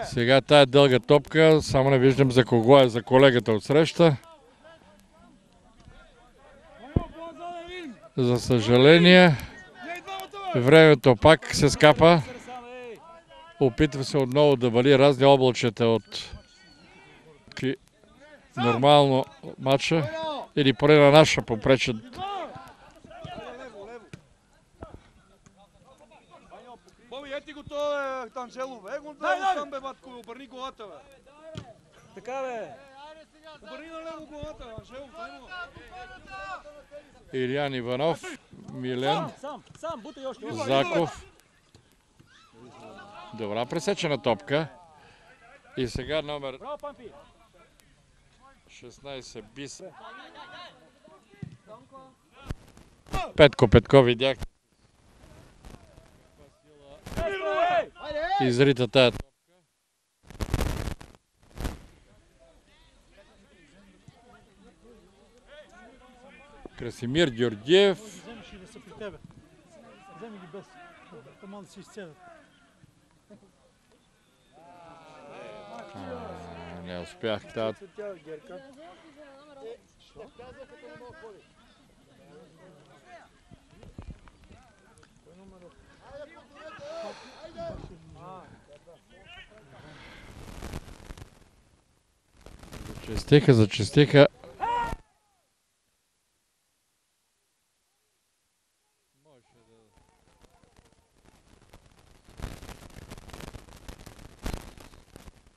Сега тая дълга топка, само не виждам за кого е, за колегата от среща. За съжаление, времето пак се скапа. Опитва се отново да вали разни облачета от нормално матча. Или поне на наша попречат. Боби, ети го това, Танчелов. Го там, бе, батко, обърни главата, бе. Така, бе. Обърни на лево главата, Танчелов. Илиян Иванов, Милен, Заков. Добра пресечена топка. И сега номер 16 Бис. Петко Петков видях. Изрита тая топка. Красимир Георгиев. Вземеш и да са при тебе. Вземи ги без. Команда си изцедат. Не успях тази. Зачестиха.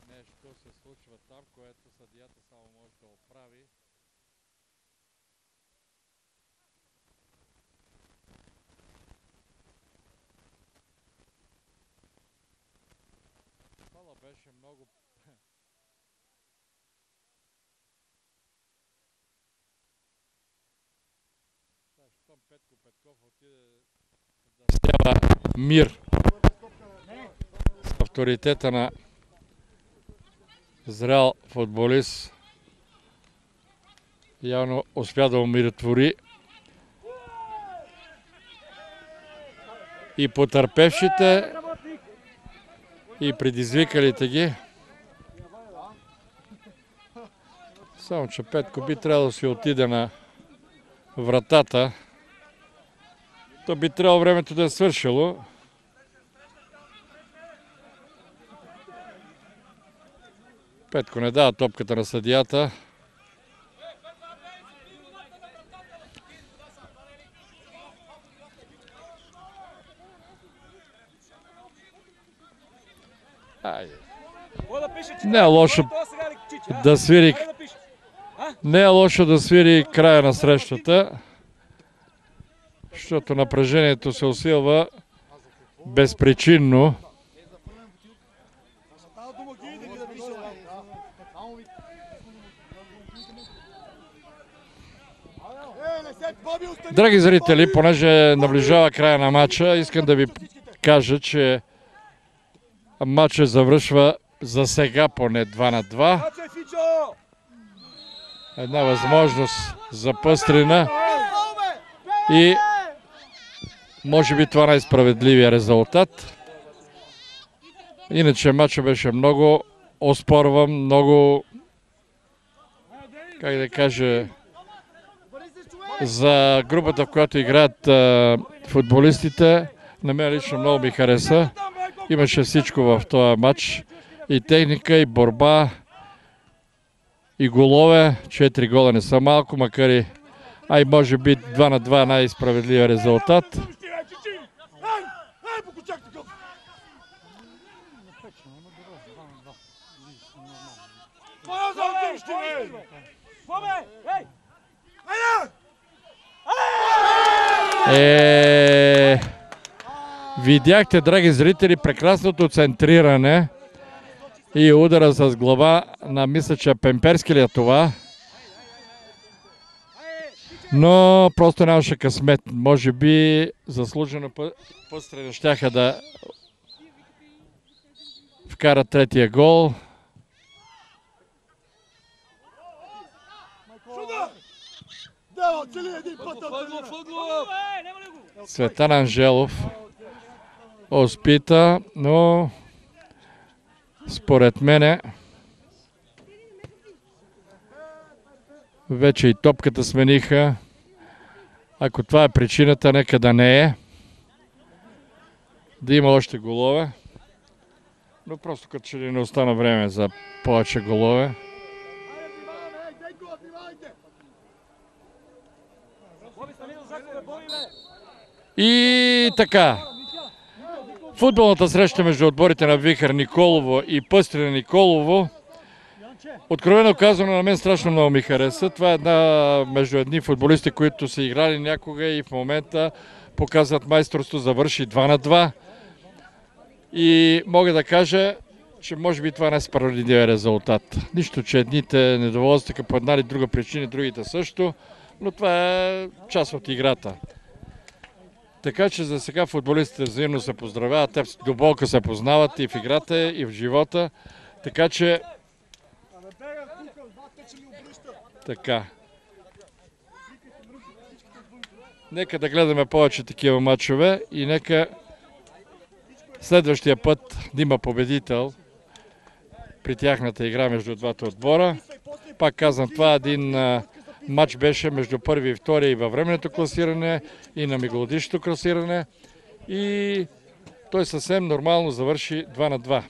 Нещо се случва там, което съдията само може да оправи. Това беше много... Щом Петко Петков отиде да снява мир с авторитета на зрял футболист, явно успя да умиротвори и потърпевшите, и предизвикалите ги. Само че Петко би трябвало да си отиде на вратата. То би трябвало времето да е свършило. Петко не дава топката на съдията. Не е лошо да свири. Не е лошо да свири края на срещата, защото напрежението се усилва безпричинно. Драги зрители, понеже наближава края на матча, искам да ви кажа, че матчът завършва за сега поне 2-2. Една възможност за пъстрина и може би това най-справедливия резултат. Иначе матчът беше много оспорван, много, как да кажа, за групата, в която играят футболистите, на мен лично много ми хареса. Имаше всичко в този матч. И техника, и борба, и голове. 4 гола не са малко, макар и може би 2-2 най-справедливия резултат. Видяхте, драги зрители, прекрасното центриране и удара с глава на, мисля, че Пемперски ли е това? Но просто нямаше късмет. Може би заслужено Пъстрина щяха да вкарат третия гол. Цветан Анжелов успита, но според мене вече и топката смениха. Ако това е причината, нека да не е. Да има още голове. Но просто като че ли не остана време за повече голове. И така. Футболната среща между отборите на Вихър Николово и Пъстрина Николово, откровено казано, на мен страшно много ми хареса. Това е между едни футболисти, които са играли някога и в момента показват майсторство, завърши 2-2. И мога да кажа, че може би това не е справедливия резултат. Нищо, че едните недоволстваха по една или друга причина, другите също, но това е част от играта. Така че за сега футболистите взаимно се поздравяват, те дълбоко се познават и в играта, и в живота. Така че... Така. Нека да гледаме повече такива матчове и нека следващия път да има победител при тяхната игра между двата отбора. Пак казвам, това един матч беше между първи и втория и във временното класиране, и на междугодишното класиране. И той съвсем нормално завърши 2-2.